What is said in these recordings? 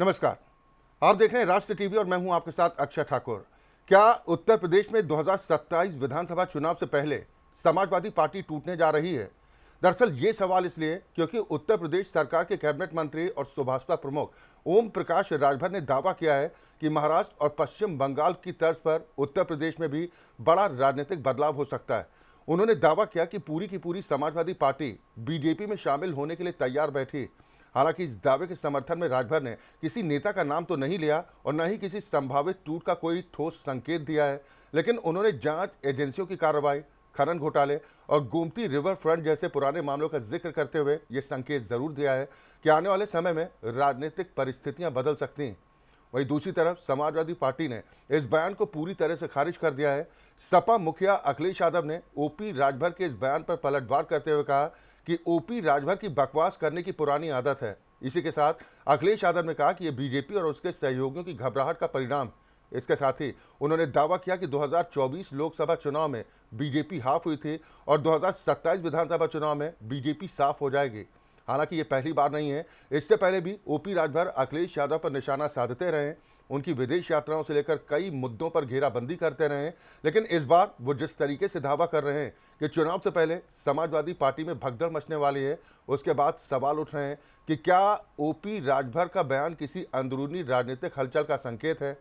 नमस्कार। आप देख रहे हैं राष्ट्र टीवी और मैं हूं आपके साथ अक्षय ठाकुर। क्या उत्तर प्रदेश में 2027 विधानसभा चुनाव से पहले समाजवादी पार्टी टूटने जा रही है? दरअसल ये सवाल इसलिए क्योंकि उत्तर प्रदेश सरकार के कैबिनेट मंत्री और सुभाषपा प्रमुख ओम प्रकाश राजभर ने दावा किया है कि महाराष्ट्र और पश्चिम बंगाल की तर्ज पर उत्तर प्रदेश में भी बड़ा राजनीतिक बदलाव हो सकता है। उन्होंने दावा किया कि पूरी की पूरी समाजवादी पार्टी बीजेपी में शामिल होने के लिए तैयार बैठी। हालांकि इस दावे के समर्थन में राजभर ने किसी नेता का नाम तो नहीं लिया और न ही किसी संभावित टूट का कोई ठोस संकेत दिया है, लेकिन उन्होंने जांच एजेंसियों की कार्रवाई, खनन घोटाले और गोमती रिवर फ्रंट जैसे पुराने मामलों का जिक्र करते हुए ये संकेत जरूर दिया है कि आने वाले समय में राजनीतिक परिस्थितियां बदल सकती हैं। वहीं दूसरी तरफ समाजवादी पार्टी ने इस बयान को पूरी तरह से खारिज कर दिया है। सपा मुखिया अखिलेश यादव ने ओपी राजभर के इस बयान पर पलटवार करते हुए कहा कि ओपी राजभर की बकवास करने की पुरानी आदत है। इसी के साथ अखिलेश यादव ने कहा कि यह बीजेपी और उसके सहयोगियों की घबराहट का परिणाम। इसके साथ ही उन्होंने दावा किया कि 2024 लोकसभा चुनाव में बीजेपी हाफ हुई थी और 2027 विधानसभा चुनाव में बीजेपी साफ हो जाएगी। हालांकि ये पहली बार नहीं है, इससे पहले भी ओपी राजभर अखिलेश यादव पर निशाना साधते रहे, उनकी विदेश यात्राओं से लेकर कई मुद्दों पर घेराबंदी करते रहे। लेकिन इस बार वो जिस तरीके से दावा कर रहे हैं कि चुनाव से पहले समाजवादी पार्टी में भगदड़ मचने वाली है, उसके बाद सवाल उठ रहे हैं कि क्या ओपी राजभर का बयान किसी अंदरूनी राजनीतिक हलचल का संकेत है?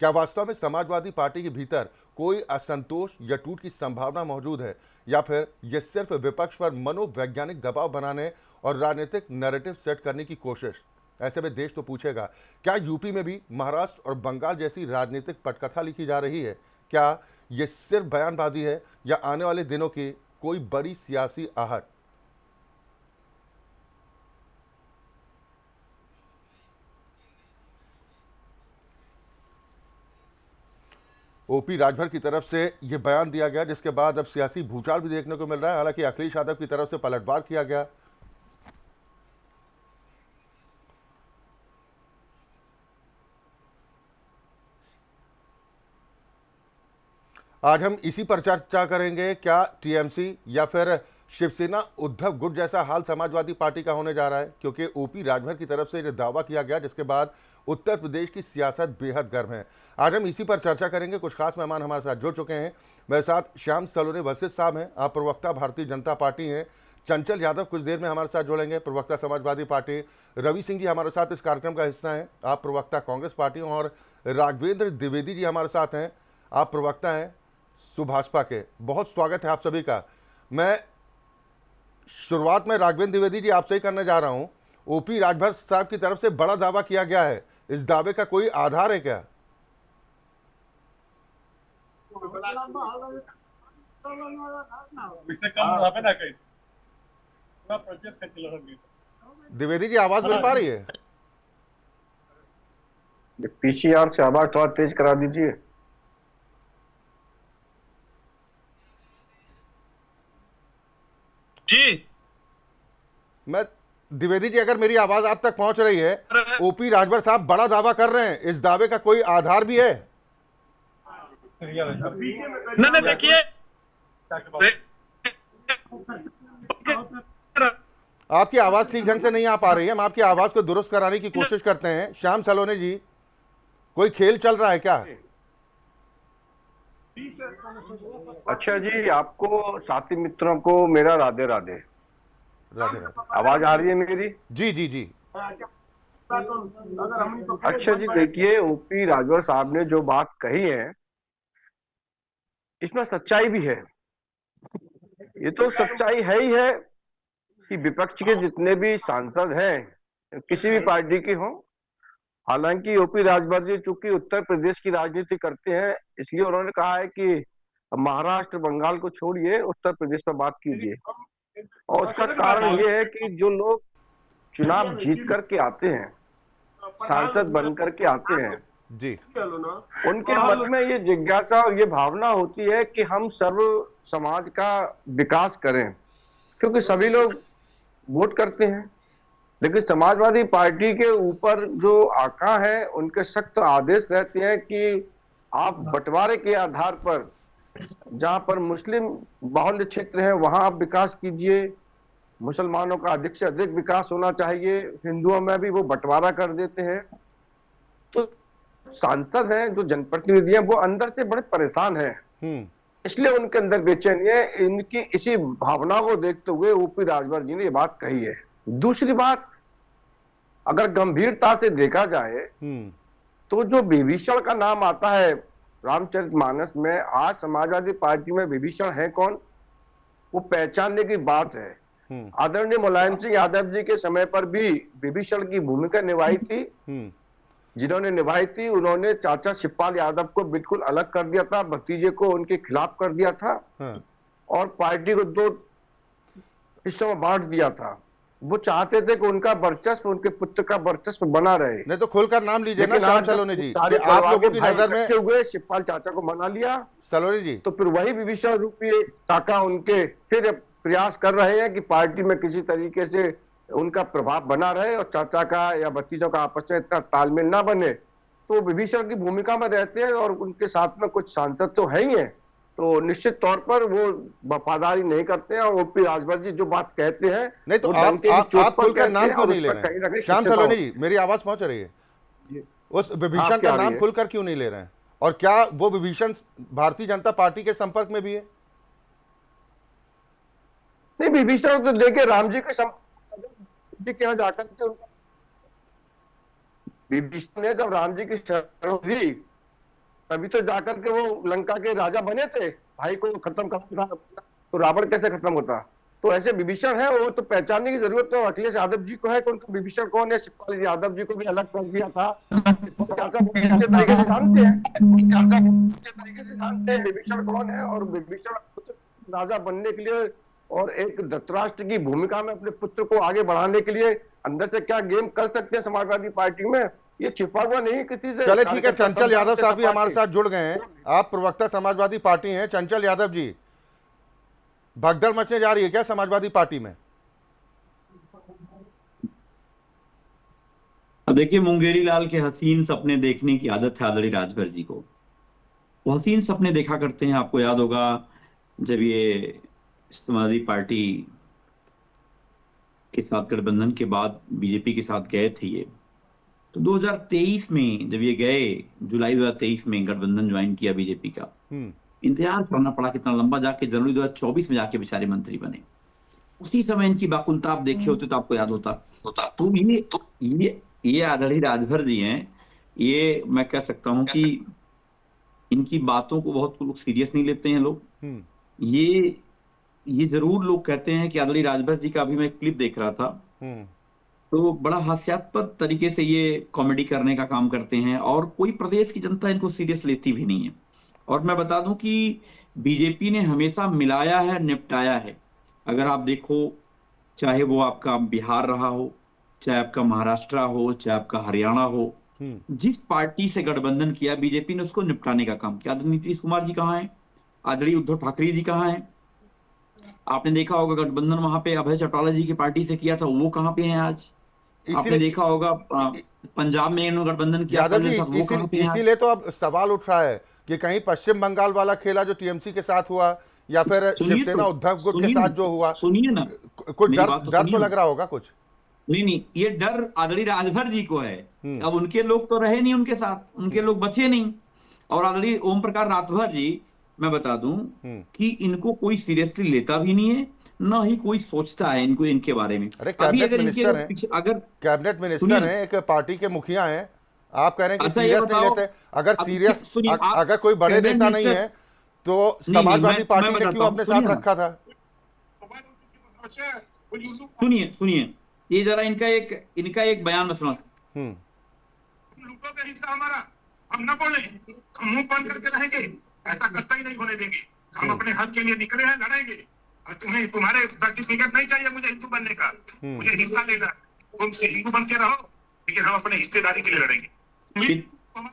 क्या वास्तव में समाजवादी पार्टी के भीतर कोई असंतोष या टूट की संभावना मौजूद है, या फिर यह सिर्फ विपक्ष पर मनोवैज्ञानिक दबाव बनाने और राजनीतिक नैरेटिव सेट करने की कोशिश? ऐसे में देश तो पूछेगा, क्या यूपी में भी महाराष्ट्र और बंगाल जैसी राजनीतिक पटकथा लिखी जा रही है? क्या ये सिर्फ बयानबाजी है या आने वाले दिनों की कोई बड़ी सियासी आहट? ओपी राजभर की तरफ से यह बयान दिया गया, जिसके बाद अब सियासी भूचाल भी देखने को मिल रहा है। हालांकि अखिलेश यादव की तरफ से पलटवार किया गया। आज हम इसी पर चर्चा करेंगे। क्या टीएमसी या फिर शिवसेना उद्धव गुट जैसा हाल समाजवादी पार्टी का होने जा रहा है? क्योंकि ओपी राजभर की तरफ से यह दावा किया गया, जिसके बाद उत्तर प्रदेश की सियासत बेहद गर्म है। आज हम इसी पर चर्चा करेंगे। कुछ खास मेहमान हमारे साथ जुड़ चुके हैं। मेरे साथ श्याम सलोने वशिष्ठ साहब हैं, आप प्रवक्ता भारतीय जनता पार्टी हैं। चंचल यादव कुछ देर में हमारे साथ जुड़ेंगे, प्रवक्ता समाजवादी पार्टी। रवि सिंह जी हमारे साथ इस कार्यक्रम का हिस्सा हैं, आप प्रवक्ता कांग्रेस पार्टी। और राघवेंद्र द्विवेदी जी हमारे साथ हैं, आप प्रवक्ता हैं सुभाषपा के। बहुत स्वागत है आप सभी का। मैं शुरुआत में राघवेंद्र द्विवेदी जी आपसे ही करने जा रहा हूं। ओपी राजभर साहब की तरफ से बड़ा दावा किया गया है, इस दावे का कोई आधार है क्या? द्विवेदी जी आवाज मिल पा रही है? पीसीआर से आवाज थोड़ा तेज करा दीजिए। जी मैं द्विवेदी जी, अगर मेरी आवाज आप तक पहुंच रही है, ओपी राजभर साहब बड़ा दावा कर रहे हैं, इस दावे का कोई आधार भी है? नहीं देखिए, आपकी आवाज ठीक ढंग से नहीं आ पा रही है। हम आपकी आवाज को दुरुस्त कराने की कोशिश करते हैं। श्याम सलोने जी, कोई खेल चल रहा है क्या? अच्छा जी, आपको साथी मित्रों को मेरा राधे राधे। राधे राधे। आवाज आ रही है मेरी? जी जी जी। अच्छा जी, देखिए, ओपी राजभर साहब ने जो बात कही है इसमें सच्चाई भी है। ये तो सच्चाई है ही है कि विपक्ष के जितने भी सांसद हैं, किसी भी पार्टी के हों, हालांकि ओपी राजभर जी चूंकि उत्तर प्रदेश की राजनीति करते हैं, इसलिए उन्होंने कहा है कि महाराष्ट्र बंगाल को छोड़िए, उत्तर प्रदेश पर बात कीजिए। और उसका कारण ये है कि जो लोग चुनाव जीत करके आते हैं, सांसद बन करके आते हैं जी, उनके मन में ये जिज्ञासा और ये भावना होती है कि हम सर्व समाज का विकास करें, क्योंकि सभी लोग वोट करते हैं। लेकिन समाजवादी पार्टी के ऊपर जो आका है, उनके सख्त आदेश रहते हैं कि आप बंटवारे के आधार पर, जहां पर मुस्लिम बाहुल्य क्षेत्र है वहां आप विकास कीजिए, मुसलमानों का अधिक से अधिक विकास होना चाहिए। हिंदुओं में भी वो बंटवारा कर देते हैं। सांसद हैं, जो जनप्रतिनिधि हैं, वो अंदर से बड़े परेशान हैं, हम्म इसलिए उनके अंदर बेचैनी है। इनकी इसी भावना को देखते हुए ओपी राजभर जी ने ये बात कही है। दूसरी बात, अगर गंभीरता से देखा जाए हम्म तो जो विभीषण का नाम आता है रामचरितमानस में, आज समाजवादी पार्टी में विभीषण है कौन, वो पहचानने की बात है। हम्म आदरणीय मुलायम सिंह यादव जी के समय पर भी विभीषण की भूमिका निभाई थी। हम्म जिन्होंने निभाई थी, उन्होंने चाचा शिवपाल यादव को बिल्कुल अलग कर दिया था, भतीजे को उनके खिलाफ कर दिया था हाँ। और पार्टी को दो हिस्सों में बांट दिया था। वो चाहते थे कि उनका वर्चस्व, उनके पुत्र का वर्चस्व बना रहे। नहीं तो खुलकर नाम लीजिए ना लेकिन श्याम आज जब सलोनी जी, सारे कि आप परिवार लोगों के की भाई नजर में, इकट्ठे हुए, शिवपाल चाचा को मना लिया, सलोनी जी, तो फिर वही विभीषण रूपी काका उनके फिर प्रयास कर रहे हैं कि पार्टी में किसी तरीके से उनका प्रभाव बना रहे और चाचा का या भतीजों का आपस में इतना तालमेल ना बने। तो विभीषण की भूमिका में रहते हैं और उनके साथ में कुछ सांसद तो है ही हैं, तो निश्चित तौर पर वो वफादारी नहीं करते हैं। और ओपी राजभर जी जो बात कहते हैं, नहीं तो वो आप डंके की आप चोट आप पर खुलकर कहते नाम हैं क्यों और नहीं उस ले पर रहे कहीं ना हैं? कहीं श्याम सत्यता सलोनी होती जी, मेरी आवाज पहुंच रही है? है। उस विभीषण आपकी का आ रही नाम है। खुलकर क्यों नहीं ले रहे हैं? और क्या वो विभीषण भारतीय जनता पार्टी के संपर्क में भी है? नहीं, विभीषण तो देखिए राम जी जी के यहाँ जाकर के विभीषण ने जब राम जी की शरण ली, तभी तो जाकर के वो लंका के राजा बने थे। भाई को खत्म करना था तो रावण कैसे खत्म होता? तो ऐसे विभीषण है, वो तो पहचानने की जरूरत तो अखिलेश यादव जी को है कि उनका विभीषण कौन है। शिवपाल यादव जी को भी अलग कर दिया था। शिवपाल चाचा बहुत अच्छे तरीके से जानते हैं, चाचा बहुत अच्छे तरीके से जानते हैं विभीषण कौन है। और विभीषण राजा बनने के लिए और एक धृतराष्ट्र की भूमिका में अपने पुत्र को आगे बढ़ाने के लिए अंदर से क्या गेम कर सकते हैं समाजवादी पार्टी में, ये छिपा हुआ नहीं किसी से। चले ठीक है, कार्यकर्ता चंचल यादव साहब भी सपा हमारे के। साथ जुड़ गए हैं। आप प्रवक्ता समाजवादी पार्टी हैं। चंचल यादव जी, भगदड़ मचने जा रही है क्या समाजवादी पार्टी में? अब देखिए, मुंगेरी लाल के हसीन सपने देखने की आदत है आदरणीय राजभर जी को। वो हसीन सपने देखा करते हैं। आपको याद होगा जब ये समाजवादी पार्टी के साथ गठबंधन के बाद बीजेपी के साथ गए थे ये, तो 2023 में जब ये गए, जुलाई 2023 में गठबंधन ज्वाइन किया बीजेपी का, इंतजार करना पड़ा कितना लंबा, जाके जनवरी 2024 में जाके बेचारे मंत्री बने। उसी समय इनकी बाकुलता आप देखे होते तो आपको याद होता। तो ये आदरणीय राजभर जी हैं। ये मैं कह सकता हूं कि इनकी बातों को बहुत लोग सीरियस नहीं लेते हैं लोग। ये जरूर लोग कहते हैं कि आदरणीय राजभर जी का, अभी मैं एक क्लिप देख रहा था, तो बड़ा हास्यास्पद तरीके से ये कॉमेडी करने का काम करते हैं और कोई प्रदेश की जनता इनको सीरियस लेती भी नहीं है। और मैं बता दूं कि बीजेपी ने हमेशा मिलाया है, निपटाया है। अगर आप देखो, चाहे वो आपका बिहार रहा हो, चाहे आपका महाराष्ट्र हो, चाहे आपका हरियाणा हो, जिस पार्टी से गठबंधन किया बीजेपी ने उसको निपटाने का काम किया। आदरणीय नीतीश कुमार जी कहाँ हैं? आदरणीय उद्धव ठाकरे जी कहाँ हैं? आपने देखा होगा गठबंधन वहां पे अभय चौटाला जी की पार्टी से किया था, वो कहाँ पे हैं आज? आपने देखा होगा पंजाब में इन्होंने गठबंधन किया था, वो कहाँ पे हैं? इसीलिए तो अब सवाल उठ रहा है कि कहीं पश्चिम बंगाल वाला खेला जो टीएमसी के साथ हुआ, या फिर शिवसेना उद्धव गुट के साथ जो हुआ, सुनिए ना, कुछ डर तो लग रहा होगा कुछ। नहीं, ये डर आदरणीय राजभर जी को है। अब उनके लोग तो रहे नहीं उनके साथ, उनके लोग बचे नहीं। और आदरणीय ओम प्रकाश राजभर जी, मैं बता दूं कि इनको कोई सीरियसली लेता भी नहीं है, ना ही कोई सोचता है इनको, इनके बारे में। अरे कैबिनेट मिनिस्टर हैं, अगर कैबिनेट मिनिस्टर हैं, एक पार्टी के मुखिया हैं, आप कह रहे हैं कि सीरियस नहीं लेते। अगर सीरियस, अगर कोई बड़े नेता नहीं है तो समाजवादी पार्टी ने क्यों अपने साथ रखा था? सुनिए, ये जरा इनका एक बयान में सुना। लूटो का हिस्सा हमारा, हम न बोले, हम मुंह बंद करके रहेंगे, ऐसा करता ही नहीं होने देंगे। हम अपने हक के लिए निकले हैं, लड़ेंगे। और तुम्हारे सर्टिफिकेट नहीं चाहिए मुझे हिंदू बनने का, मुझे हिस्सा लेना। तुम हिंदू बन के रहो, लेकिन हम अपने हिस्सेदारी के लिए लड़ेंगे।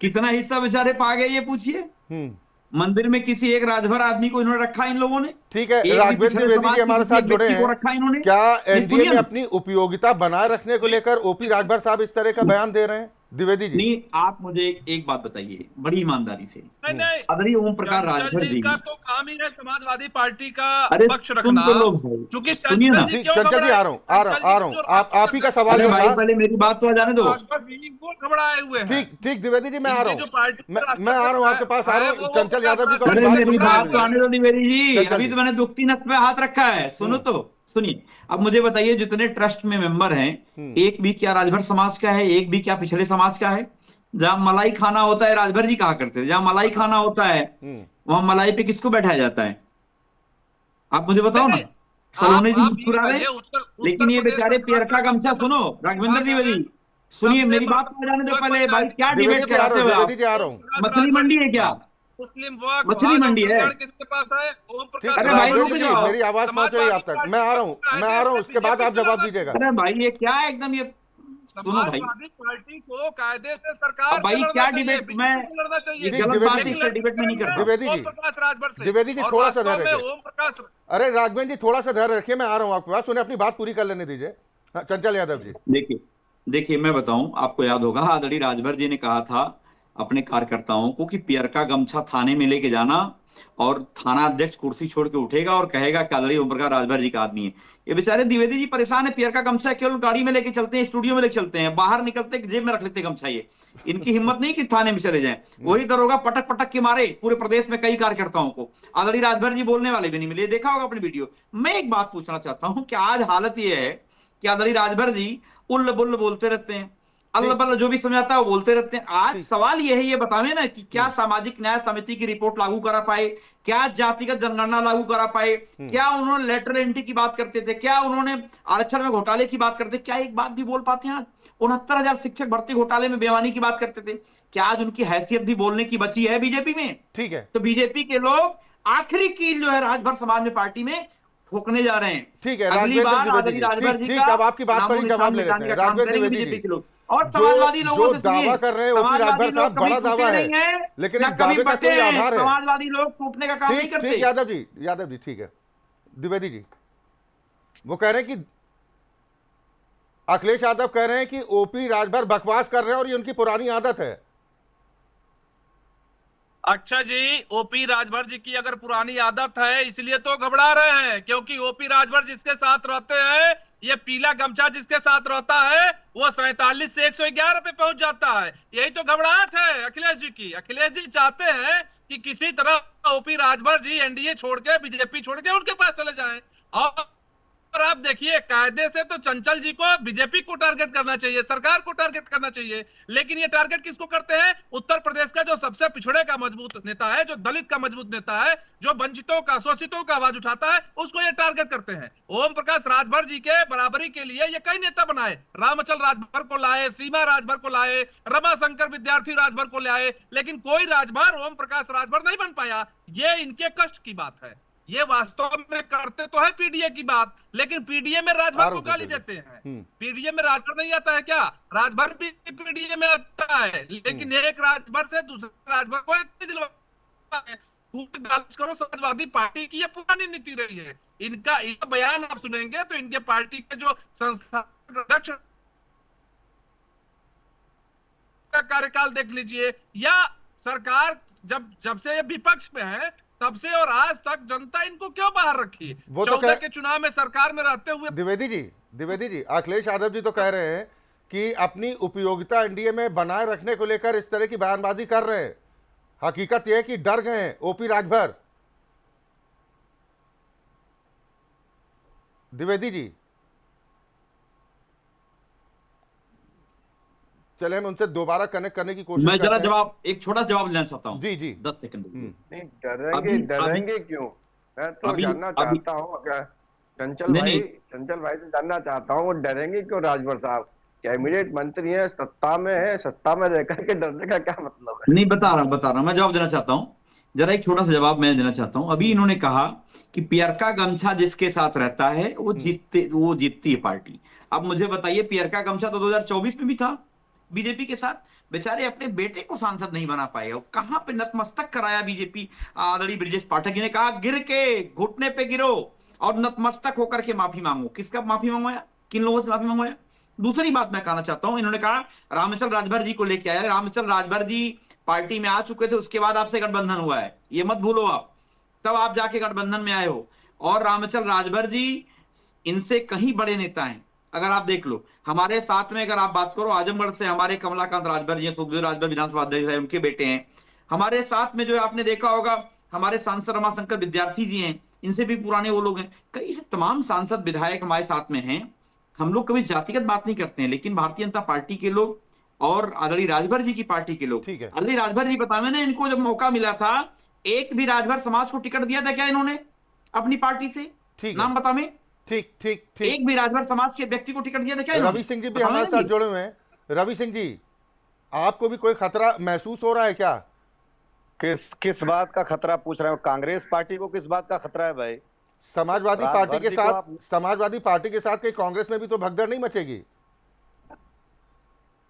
कितना हिस्सा बेचारे पा गए ये पूछिए। मंदिर में किसी एक राजभर आदमी को इन्होंने रखा इन लोगों ने। ठीक है, राघवेंद्र द्विवेदी जी हमारे साथ जुड़े हैं। क्या एनडीए में अपनी उपयोगिता बनाए रखने को लेकर ओपी राजभर साहब इस तरह का बयान दे रहे हैं? द्विवेदी जी, नहीं, आप मुझे एक बात बताइए बड़ी ईमानदारी से। नहीं, आदरणीय ओम प्रकाश चंचल राजभर जी जी, का तो काम ही है समाजवादी पार्टी का अरे पक्ष सुन रखना। तो लो भाई, क्योंकि सुनिए ना। चंचल जी ठीक, क्यों चंचल जी घबराए? आ रहा हूं, जो आप ही का सवाल अरे जो भाई था। पहले मेरी बात तो आ जाने दो। राजभर जी वो घबराए हुए हैं। ठीक ठीक द्विवेदी जी, मैं आ रहा इनकी जो पार्टी हूँ, का मैं आ रहा हूँ, आपके पास आ रहा हूँ। चंचल यादव जी को अपनी अरे बात मेरी पूरी बात करने तो आने दो द्विवेदी जी, चंचल अभी जी। तो मैंने दुखती नस पे हाथ रखा है। सुनो तो, सुनिए। अब मुझे बताइए जितने ट्रस्ट में मेंबर हैं, एक भी क्या राजभर समाज का है, एक भी क्या पिछड़े समाज का है? जहां मलाई खाना होता है, राजभर जी कहा करते थे, जहां मलाई खाना होता है वहां मलाई पे किसको बैठाया जाता है? आप मुझे बताओ ना। नहीं, सलोने जी आप ये मुस्कुरा रहे, बताइए उत्तर लेकिन ये प्रदेश बेचारे सरकार पियर का का गमछा, सबसे सुनो मजबूत राघवेंद्र विभाग द्विवेदी, है, सुनिए सबसे मेरी बात तो आ जाने दो बड़ा पहले। भाई क्या द्विवेदी डिबेट जी आ रहा कराते हूँ, हो द्विवेदी आप? जी आ रहा हूँ। मछली मंडी है क्या? मुस्लिम वक्फ मछली हज और मंडी है? कल्याण किसके पास है? ओम प्रकाश अरे भाई रुक राघवेंद्र जी, जाओ। मेरी आवाज पहुंच रही है आप तक, मैं आ रहा हूँ, मैं आ रहा हूँ, उसके बाद आप जवाब दीजिएगा। अरे भाई ये क्या है एकदम ये, सुनो भाई। समाजवादी पार्टी को कायदे से अब सरकार से भाई लड़ना क्या चाहिए, डिबेट, मैं बीजेपी से लड़ना चाहिए। ये ठीक, गलत द्विवेदी बात है, जी, इस पर डिबेट में नहीं कर रहा। द्विवेदी जी, ओम प्रकाश राजभर से। द्विवेदी जी और थोड़ा सा वास्तव धैर्य में रखिए। ओम प्रकाश अरे राघवेंद्र जी थोड़ा सा धैर्य रखिए, मैं आ रहा हूँ आपके पास, सुनिए अपनी बात पूरी कर लेने दीजिए। हाँ, चंचल यादव जी। देखिए देखिए, मैं बताऊं, आपको याद होगा आदरणीय राजभर जी ने कहा था अपने कार्यकर्ताओं को कि पियर का गमछा थाने में लेके जाना, और थाना अध्यक्ष कुर्सी छोड़ के उठेगा और कहेगा कि आदरणीय ओम प्रकाश राजभर जी का आदमी है। ये बेचारे द्विवेदी जी परेशान है, पियर का गमछा केवल गाड़ी में लेके चलते हैं, स्टूडियो में लेके चलते हैं, बाहर निकलते जेब में रख लेते गमछा। ये इनकी हिम्मत नहीं कि थाने में चले जाएं। वही दरोगा पटक पटक के मारे पूरे प्रदेश में कई कार्यकर्ताओं को। आदरणीय राजभर जी बोलने वाले भी नहीं मिले, देखा होगा अपनी वीडियो। मैं एक बात पूछना चाहता हूं कि आज हालत यह है कि आदरणीय राजभर जी उल्ल बुल्ल बोलते रहते हैं, अल्ल बल्ल जो भी समझाता है वो बोलते रहते हैं। आज सवाल यह है, ये बतावे ना कि क्या सामाजिक न्याय समिति की रिपोर्ट लागू करा पाए, क्या जातिगत जनगणना लागू करा पाए, क्या उन्होंने लेटरल एंट्री की बात करते थे, क्या उन्होंने आरक्षण में घोटाले की बात करते, क्या एक बात भी बोल पाते हैं? आज 69,000 शिक्षक भर्ती घोटाले में बेईमानी की बात करते थे, क्या आज उनकी हैसियत भी बोलने की बची है बीजेपी में? ठीक है, तो बीजेपी के लोग आखिरी कील जो है राजभर समाज में पार्टी में ठोकने जा रहे हैं। ठीक है, अगली राघवेंद्र बार द्विवेदी आदरणीय जी, राजभर ठीक जी ठीक, का अब आपकी बात पर ही जवाब ले लेते हैं। काम राघवेंद्र करेंगे द्विवेदी बीजेपी जी, के लोग। और समाजवादी लोगों जो से सुनिए, दावा कर रहे हैं ओपी राजभर साहब, बड़ा दावा है, लेकिन इस दावे का कोई आधार है? समाजवादी लोग टूटने का काम नहीं ठीक करते। ठीक, यादव जी ठीक है। द्विवेदी जी वो कह रहे हैं कि अखिलेश यादव कह रहे हैं कि ओपी राजभर बकवास कर रहे हैं और ये उनकी पुरानी आदत है। अच्छा जी, ओपी राजभर जी की अगर पुरानी आदत है इसलिए तो घबरा रहे हैं, क्योंकि ओपी राजभर जिसके साथ रहते हैं, ये पीला गमछा जिसके साथ रहता है, वो 47 से 111 पे पहुंच जाता है। यही तो घबराहट है अखिलेश जी की। अखिलेश जी चाहते हैं कि किसी तरह ओपी राजभर जी एनडीए छोड़ के, बीजेपी छोड़ के उनके पास चले जाएं। और आप देखिए, कायदे से तो चंचल जी को बीजेपी को टारगेट करना चाहिए, सरकार को टारगेट करना चाहिए, लेकिन ये टारगेट किसको करते हैं? उत्तर प्रदेश का जो सबसे पिछड़े का मजबूत नेता है, जो दलित का मजबूत नेता है, जो वंचितों का, शोषितों का आवाज उठाता है, उसको ये टारगेट करते हैं। ओम प्रकाश राजभर जी के बराबरी के लिए ये कई नेता बनाए, रामचल राजभर को लाए, सीमा राजभर को लाए, रमाशंकर विद्यार्थी राजभर को लाए, लेकिन कोई राजभर ओम प्रकाश राजभर नहीं बन पाया। ये इनके कष्ट की बात है। ये वास्तव में करते तो है पीडीए की बात, लेकिन पीडीए में राजभर को गाली देते हैं। पीडीए में राजभर नहीं आता है क्या? राजभर भी पीडीए में आता है, लेकिन एक राजभर से दूसरे राजभर को एक दिलवा है। करो, समाजवादी पार्टी की ये पुरानी नीति रही है। इनका बयान आप सुनेंगे तो इनके पार्टी के जो संस्थापक अध्यक्ष का कार्यकाल देख लीजिए, या सरकार जब से ये विपक्ष में है तब से और आज तक जनता इनको क्यों बाहर रखी? 14 के चुनाव में सरकार में रहते हुए। द्विवेदी जी, अखिलेश यादव जी तो कह रहे हैं कि अपनी उपयोगिता एनडीए में बनाए रखने को लेकर इस तरह की बयानबाजी कर रहे हैं। हकीकत यह है कि डर गए हैं ओपी राजभर। द्विवेदी जी, चले हम उनसे दोबारा कनेक्ट करने की कोशिश मैं जरा जवाब, एक छोटा जवाब लेना चाहता हूँ। जी 10 सेकंड। नहीं, डरेंगे क्यों? मैं तो जानना चाहता हूँ, अगर चंचल भाई से जानना चाहता हूँ, वो डरेंगे क्यों? राजभर साहब कैबिनेट मंत्री है, सत्ता में है, सत्ता में रहकर के डरने का क्या मतलब है? नहीं, बता रहा मैं जवाब देना चाहता हूँ। जरा एक छोटा सा जवाब मैं देना चाहता हूँ। अभी इन्होंने कहा कि पियर का गमछा जिसके साथ रहता है वो जीतती है पार्टी। अब मुझे बताइए, पियर का गमछा तो 2024 में भी था बीजेपी के साथ। बेचारे अपने बेटे को सांसद नहीं बना पाए, कहां पे नतमस्तक कराया बीजेपी। आदरणीय ब्रिजेश पाठक जी ने कहा गिर के घुटने पे गिरो और नतमस्तक होकर के माफी मांगो। किसका माफी मंगवाया? किन लोगों से माफी मंगवाया? दूसरी बात मैं कहना चाहता हूं, इन्होंने कहा रामचंद्र राजभर जी को लेके आया। रामचंद्र राजभर जी पार्टी में आ चुके थे, उसके बाद आपसे गठबंधन हुआ है, ये मत भूलो आप, तब आप जाके गठबंधन में आए हो। और रामचंद्र राजभर जी इनसे कहीं बड़े नेता हैं, अगर आप देख लो। हमारे साथ में अगर आप बात करो, आजमगढ़ से हमारे कमलाकांत राजभर जी, सुखदेव राजभर विधानसभा अध्यक्ष है, उनके बेटे हैं। हमारे साथ में जो आपने देखा होगा हमारे सांसद रमाशंकर विद्यार्थी जी हैं, इनसे भी पुराने वो लोग हैं। कई से तमाम सांसद विधायक हमारे साथ में हैं। हम लोग कभी जातिगत बात नहीं करते हैं, लेकिन भारतीय जनता पार्टी के लोग और आदरणीय राजभर जी की पार्टी के लोग, ठीक है। आदरणीय राजभर जी बतावे ना, इनको जब मौका मिला था, एक भी राजभर समाज को टिकट दिया था क्या इन्होंने अपनी पार्टी से? ठीक नाम बतावे। ठीक ठीक ठीक। एक भी राजभर समाज के व्यक्ति को टिकट दिया था क्या? रवि सिंह जी भी हमारे साथ जुड़े हुए हैं। रवि सिंह जी, आपको भी कोई खतरा महसूस हो रहा है क्या? किस बात का खतरा पूछ रहे हो? कांग्रेस पार्टी को किस बात का खतरा है भाई? समाजवादी पार्टी के साथ, समाजवादी पार्टी के साथ कहीं कांग्रेस में भी तो भगदड़ नहीं मचेगी?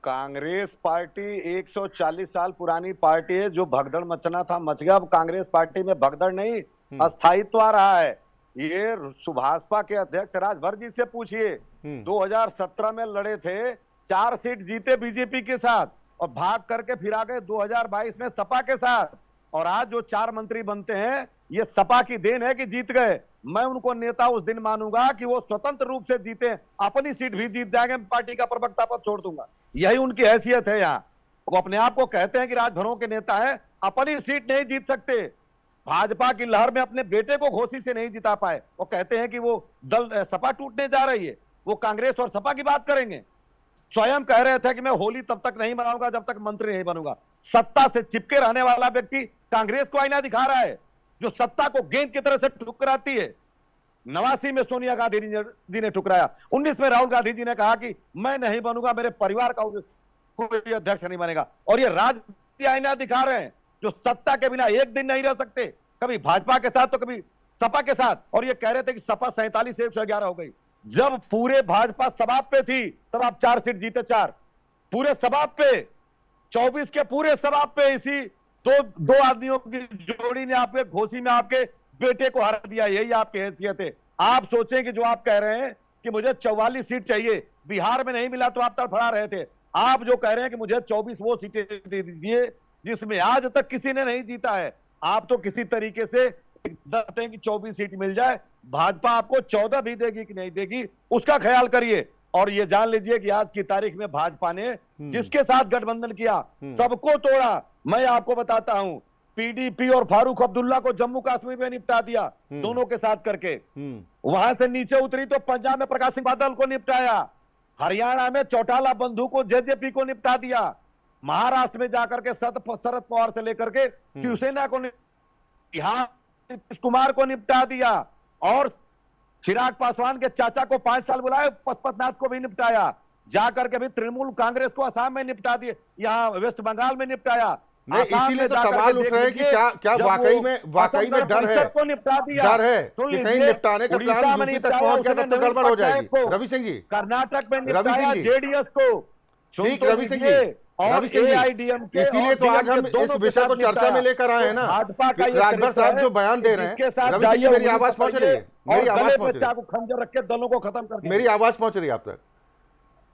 कांग्रेस पार्टी 140 साल पुरानी पार्टी है, जो भगदड़ मचना था मच गया। अब कांग्रेस पार्टी में भगदड़ नहीं, अस्थायित्व आ रहा है। ये सुभाषपा के अध्यक्ष राजभर जी से पूछिए, 2017 में लड़े थे, 4 सीट जीते बीजेपी के साथ और भाग करके फिर आ गए 2022 में सपा के साथ। और आज जो 4 मंत्री बनते हैं, ये सपा की देन है कि जीत गए। मैं उनको नेता उस दिन मानूंगा कि वो स्वतंत्र रूप से जीते, अपनी सीट भी जीत जाएंगे, पार्टी का प्रवक्ता पद छोड़ दूंगा। यही उनकी हैसियत है। यहाँ वो अपने आप को कहते हैं कि राजभरों के नेता है, अपनी सीट नहीं जीत सकते। भाजपा की लहर में अपने बेटे को घोसी से नहीं जिता पाए, वो कहते हैं कि वो दल सपा टूटने जा रही है। वो कांग्रेस और सपा की बात करेंगे। स्वयं कह रहे थे कि मैं होली तब तक नहीं मनाऊंगा जब तक मंत्री नहीं बनूंगा। सत्ता से चिपके रहने वाला व्यक्ति कांग्रेस को आईना दिखा रहा है, जो सत्ता को गेंद की तरह से ठुकराती है। 89 में सोनिया गांधी जी ने ठुकराया, 19 में राहुल गांधी जी ने कहा कि मैं नहीं बनूंगा, मेरे परिवार का कोई अध्यक्ष नहीं बनेगा। और ये राजनीति आईना दिखा रहे हैं, जो सत्ता के बिना एक दिन नहीं रह सकते, कभी भाजपा के साथ तो कभी सपा के साथ। और ये कह रहे थे कि सपा 47 से 111 हो गई। जब पूरे भाजपा सबाब पे थी तब आप 4 सीट जीते, 4 पूरे सबाब पे, 24 के पूरे सबाब पे इसी दो आदमियों की जोड़ी ने आपके घोसी में आपके बेटे को हरा दिया। यही आपकी हैसियत है। आप सोचें कि जो आप कह रहे हैं कि मुझे 44 सीट चाहिए, बिहार में नहीं मिला तो आप तड़फड़ा रहे थे। आप जो कह रहे हैं कि मुझे 24 वो सीटें दे दीजिए जिसमें आज तक किसी ने नहीं जीता है, आप तो किसी तरीके से कहते हैं कि 24 सीट मिल जाए। भाजपा आपको 14 भी देगी कि नहीं देगी, उसका ख्याल करिए। और ये जान लीजिए कि आज की तारीख में भाजपा ने जिसके साथ गठबंधन किया सबको तोड़ा। मैं आपको बताता हूं, पीडीपी और फारूक अब्दुल्ला को जम्मू कश्मीर में निपटा दिया, दोनों के साथ करके। वहां से नीचे उतरी तो पंजाब में प्रकाश सिंह बादल को निपटाया, हरियाणा में चौटाला बंधु को जेजेपी को निपटा दिया, महाराष्ट्र में जाकर के शरद पवार से लेकर के शिवसेना को, यहाँ नीतीश कुमार को निपटा दिया। और चिराग पासवान के चाचा को 5 साल बुलाए, पशुपतनाथ को भी निपटाया। जाकर के भी तृणमूल कांग्रेस को असम में निपटा दिए, यहाँ वेस्ट बंगाल में निपटाया। नहीं, इसीलिए तो सवाल उठ रहे हैं कि क्या वाकई में डर है, को निपटा दिया, डर है कि कहीं निपटाने का प्लान यूपी तक पहुंच गया तब तो गड़बड़ हो जाएगी। रवि सिंह जी, कर्नाटक में निपटाया जेडीएस को। ठीक, रवि सिंह जी, इसीलिए तो आज हम इस विषय को चर्चा में लेकर आए हैं ना। राजभर साहब जो बयान दे रहे हैं, रवि सिंह जी मेरी आवाज पहुंच रही है, मेरी आवाज पहुंच रही है, खंजर रख के दलों को खत्म कर, मेरी आवाज पहुंच रही है आप तक।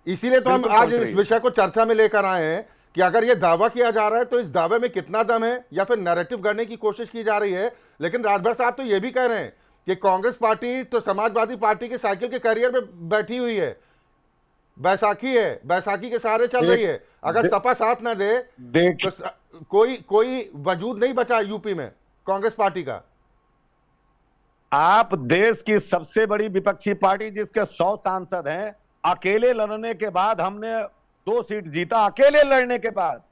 इसीलिए तो हम आज इस विषय को चर्चा में लेकर आए हैं कि अगर ये दावा किया जा रहा है तो इस दावे में कितना दम है, या फिर नैरेटिव गढ़ने की कोशिश की जा रही है। लेकिन राजभर साहब तो ये भी कह रहे हैं कि कांग्रेस पार्टी तो समाजवादी पार्टी के साइकिल के कैरियर में बैठी हुई है, बैसाखी है, बैसाखी के सहारे चल रही है। अगर सपा साथ ना दे तो कोई वजूद नहीं बचा यूपी में कांग्रेस पार्टी का। आप देश की सबसे बड़ी विपक्षी पार्टी जिसके 100 सांसद हैं, अकेले लड़ने के बाद हमने 2 सीट जीता, अकेले लड़ने के बाद।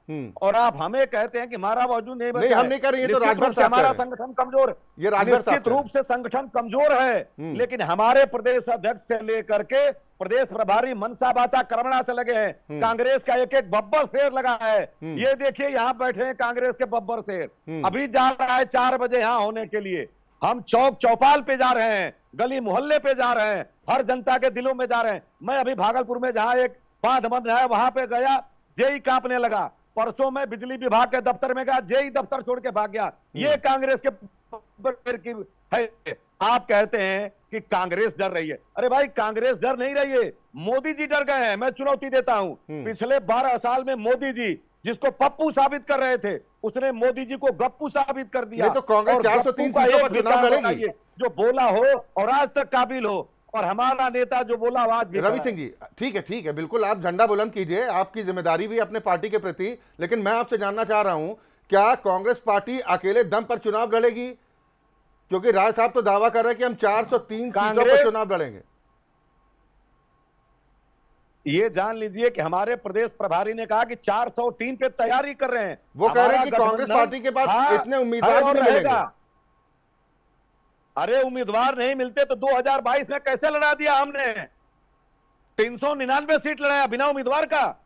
और आप हमें कहते हैं कि हमारा वजूद नहीं बचा। नहीं, हम नहीं कर रहे, ये तो राजभर साहब हमारा संगठन कमजोर है, ये राजभर साहब निश्चित रूप से संगठन कमजोर है। लेकिन हमारे प्रदेश अध्यक्ष से लेकर के प्रदेश प्रभारी मनसा बाचा क्रमणा से लगे हैं, कांग्रेस का एक बब्बर शेर लगा है। ये देखिए यहाँ बैठे हैं कांग्रेस के बब्बर शेर, अभी जा रहा है 4 बजे यहाँ होने के लिए। हम चौक चौपाल पे जा रहे हैं, गली मोहल्ले पे जा रहे हैं, हर जनता के दिलों में जा रहे हैं। मैं अभी भागलपुर में जहां एक बांध बंद है वहां पे गया, जेई कांपने लगा। परसों में बिजली विभाग के दफ्तर में गया, जेई दफ्तर छोड़ के भाग गया। ये कांग्रेस के है। आप कहते हैं कि कांग्रेस डर रही है। अरे भाई, कांग्रेस डर नहीं रही है, मोदी जी डर गए हैं। मैं चुनौती देता हूं, पिछले 12 साल में मोदी जी जिसको पप्पू साबित कर रहे थे, उसने मोदी जी को गप्पू साबित कर दिया। नहीं तो कांग्रेस और 403 गप्पू का सीटों एक पर भी चुनाव काम लड़ेगी। बताइए जो बोला हो और आज तक काबिल हो, और हमारा नेता जो बोला आज भी रवि सिंह जी, ठीक है, बिल्कुल आप झंडा बुलंद कीजिए, आपकी जिम्मेदारी भी अपने पार्टी के प्रति, लेकिन मैं आपसे जानना चाह रहा हूं, क्या कांग्रेस पार्टी अकेले दम पर चुनाव लड़ेगी? क्योंकि राय साहब तो दावा कर रहे हैं कि हम 403 सीटों पर चुनाव लड़ेंगे। ये जान लीजिए कि हमारे प्रदेश प्रभारी ने कहा कि 403 पे तैयारी कर रहे हैं। वो कह रहे हैं कि हमारा कांग्रेस गठबंधन पार्टी के पास था, इतने उम्मीदवार है और भी नहीं रहेगा। मिलेंगे। अरे उम्मीदवार नहीं मिलते तो 2022 में कैसे लड़ा दिया हमने? 399 सीट लड़ाया बिना उम्मीदवार का।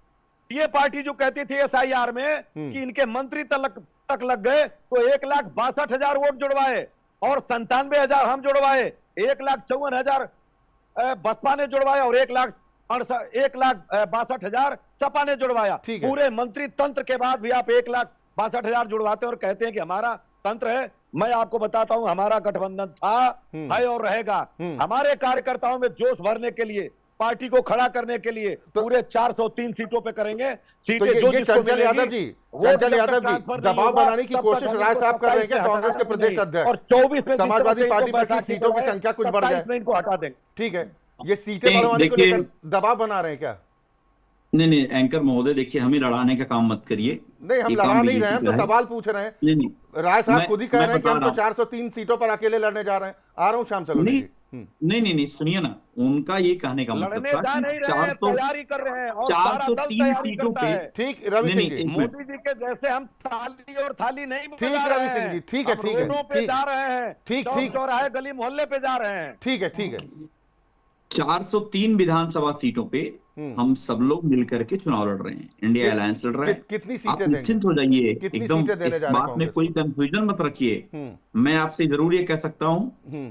ये पार्टी जो कहती थी SIR में कि इनके मंत्री तक लग गए, तो 1,62,000 वोट जुड़वाए और 97,000 हम जुड़वाए, 1,54,000 बसपा ने जुड़वाया और 1,62,000 सपा ने जुड़वाया। पूरे मंत्री तंत्र के बाद भी आप 1,62,000 जुड़वाते और कहते हैं कि हमारा तंत्र है। मैं आपको बताता हूं, हमारा गठबंधन था, है और रहेगा। हमारे कार्यकर्ताओं में जोश भरने के लिए, पार्टी को खड़ा करने के लिए पूरे 403 सीटों पे करेंगे। सीटें तो ये चंचल यादव जी दबाव बनाने की कोशिश राय साहब कर रहे हैं क्या कांग्रेस के प्रदेश अध्यक्ष? और 24 में समाजवादी पार्टी पर की सीटों की संख्या कुछ बढ़ जाए, इनको हटा देंगे। ठीक है, ये सीटें बढ़वाने को लेकर दबाव बना रहे हैं क्या? नहीं एंकर महोदय, देखिए हमें लड़ाने का काम मत करिए। नहीं, हम लड़ा नहीं रहे हैं, हम तो सवाल पूछ रहे हैं। नहीं, राय साहब खुद ही कह रहे हैं कि हम तो 403 सीटों पर अकेले लड़ने जा रहे हैं। आ रहा हूं श्याम सलोनी जी। नहीं, सुनिए ना, उनका ये कहने का मतलब था कि 403 सीटों पे। ठीक रवि सिंह जी, मोदी जी के जैसे हम थाली और थाली नहीं बजा ठीक रवि सिंह जी, ठीक है, रोडों पे जा रहे हैं, ठीक चौराहे गली मोहल्ले पे जा रहे हैं। ठीक है 403 विधानसभा सीटों पे हम सब लोग मिलकर के चुनाव लड़ रहे हैं, इंडिया अलायंस लड़ रहे हैं। कितनी आप सीटें निश्चिंत हो जाइए, कितनी एकदम सीटें देने इस जा रहे हैं बात में कांग्रेस कोई कंफ्यूजन मत रखिए। मैं आपसे जरूर ये कह सकता हूं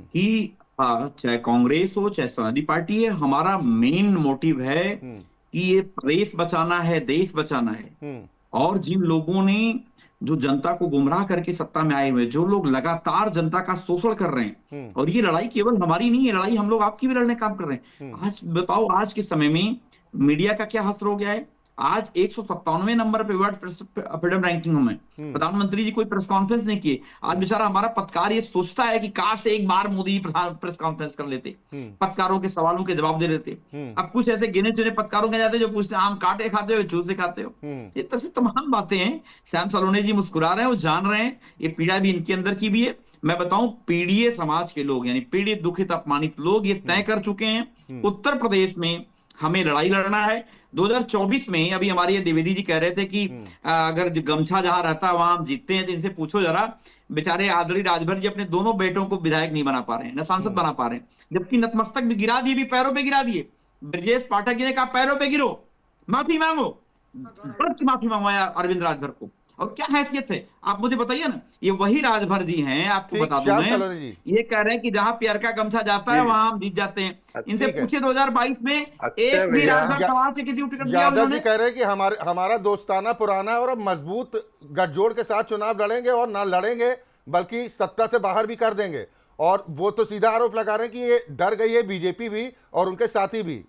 कि चाहे कांग्रेस हो चाहे समाजवादी पार्टी है, हमारा मेन मोटिव है कि ये प्रदेश बचाना है, देश बचाना है। और जिन लोगों ने जो जनता को गुमराह करके सत्ता में आए हुए, जो लोग लगातार जनता का शोषण कर रहे हैं, और ये लड़ाई केवल हमारी नहीं है, लड़ाई हम लोग आपकी भी लड़ने काम कर रहे हैं। आज बताओ, आज के समय में मीडिया का क्या हासिल हो गया है? आज 197वें नंबर पे वर्ल्ड फ्रीडम रैंकिंग में प्रधानमंत्री जी कोई प्रेस कॉन्फ्रेंस नहीं किए। आज बेचारा हमारा पत्रकार ये सोचता है कि काश एक बार मोदी प्रधान प्रेस कॉन्फ्रेंस कर लेते, पत्रकारों के सवालों के जवाब दे लेते। अब कुछ ऐसे गिने चुने पत्रकारों के जाते जो पूछते आम काटे खाते हो, चूसे खाते हो, ये तरह तमाम बातें हैं। श्याम सलोनी जी मुस्कुरा रहे हैं, वो जान रहे हैं ये पीड़ा भी इनके अंदर की भी है। मैं बताऊं, पीड़ित समाज के लोग, यानी पीड़ित, दुखित, अपमानित लोग ये तय कर चुके हैं उत्तर प्रदेश में हमें लड़ाई लड़ना है। 2024 में अभी हमारे ये द्विवेदी जी कह रहे थे कि अगर गमछा जहां रहता है वहां हम जीतते हैं, तो इनसे पूछो जरा, बेचारे आदरणीय राजभर जी अपने दोनों बेटों को विधायक नहीं बना पा रहे हैं, न सांसद बना पा रहे हैं, जबकि नतमस्तक भी गिरा दिए, भी पैरों पे गिरा दिए। ब्रजेश पाठक जी ने कहा पैरों पे गिरो, माफी मांगो, माफी मंगवाया अरविंद राजभर को। और क्या हैसियत है आप मुझे बताइए ना। ये वही राजभर जी हैं, आपको बता दूं मैं, ये कह रहे हैं कि जहां प्यार का गमछा जाता है वहां हम जीत जाते हैं। इनसे पूछे 2022 में एक भी राजभर सवाल से किसी टिकट दिया उन्होंने? कह रहे हैं कि हमारा दोस्ताना पुराना है और अब मजबूत गठजोड़ के साथ चुनाव लड़ेंगे, और ना लड़ेंगे बल्कि सत्ता से बाहर भी कर देंगे। और वो तो सीधा आरोप लगा रहे हैं कि ये डर गई है बीजेपी भी और उनके साथी भी।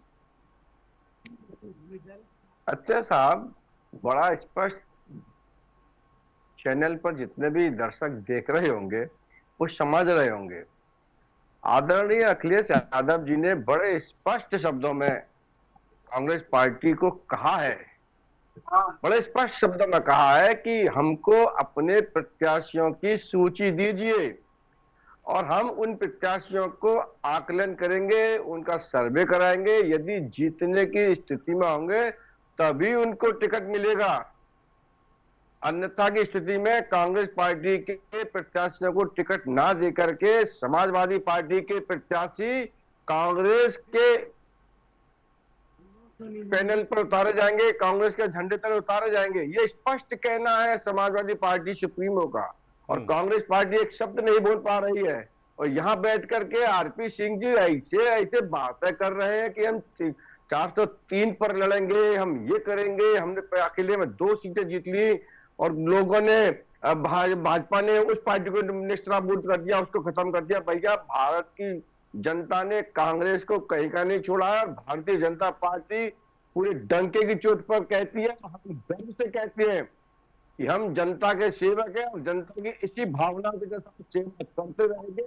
अच्छा साहब, बड़ा स्पष्ट चैनल पर जितने भी दर्शक देख रहे होंगे वो समझ रहे होंगे, आदरणीय अखिलेश यादव जी ने बड़े स्पष्ट शब्दों में कांग्रेस पार्टी को कहा है, बड़े स्पष्ट शब्दों में कहा है कि हमको अपने प्रत्याशियों की सूची दीजिए और हम उन प्रत्याशियों को आकलन करेंगे, उनका सर्वे कराएंगे, यदि जीतने की स्थिति में होंगे तभी उनको टिकट मिलेगा, अन्यथा की स्थिति में कांग्रेस पार्टी के प्रत्याशियों को टिकट ना देकर के समाजवादी पार्टी के प्रत्याशी कांग्रेस के पैनल पर उतारे जाएंगे, कांग्रेस के झंडे तले उतारे जाएंगे। ये स्पष्ट कहना है समाजवादी पार्टी सुप्रीमो का, और कांग्रेस पार्टी एक शब्द नहीं बोल पा रही है। और यहाँ बैठ करके आरपी सिंह जी ऐसे बातें कर रहे हैं कि हम 403 पर लड़ेंगे, हम ये करेंगे, हमने अकेले में 2 सीटें जीत ली और लोगों ने अब भाजपा ने उस पार्टी को निष्ठराबूत कर दिया, उसको खत्म कर दिया। भैया भारत की जनता ने कांग्रेस को कहीं का नहीं छोड़ा है। भारतीय जनता पार्टी पूरे डंके की चोट पर कहती है, हम गर्व से कहते हैं कि हम जनता के सेवक हैं और जनता की इसी भावना के साथ सेवा करते रहेंगे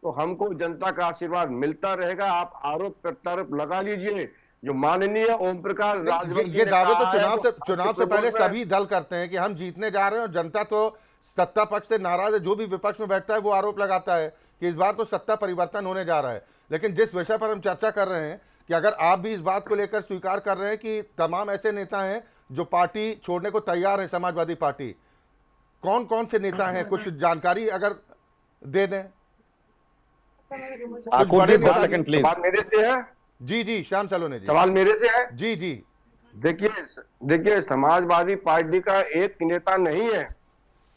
तो हमको जनता का आशीर्वाद मिलता रहेगा। आप आरोप प्रत्यारोप लगा लीजिए, जो माननीय ओम प्रकाश राजभर ये दावे तो चुनाव से पहले सभी दल करते हैं कि हम जीतने जा रहे हैं, और जनता तो सत्ता पक्ष से नाराज है। जो भी विपक्ष में बैठता है वो आरोप लगाता है कि इस बार तो सत्ता परिवर्तन होने जा रहा है। लेकिन जिस विषय पर हम चर्चा कर रहे हैं कि अगर आप भी इस बात को लेकर स्वीकार कर रहे हैं कि तमाम ऐसे नेता हैं जो पार्टी छोड़ने को तैयार है, समाजवादी पार्टी, कौन कौन से नेता हैं, कुछ जानकारी अगर दे दें। कुछ बड़े नेता सवाल मेरे से है। जी श्याम सलोने जी, सवाल मेरे से है। जी देखिए समाजवादी पार्टी का एक नेता नहीं है।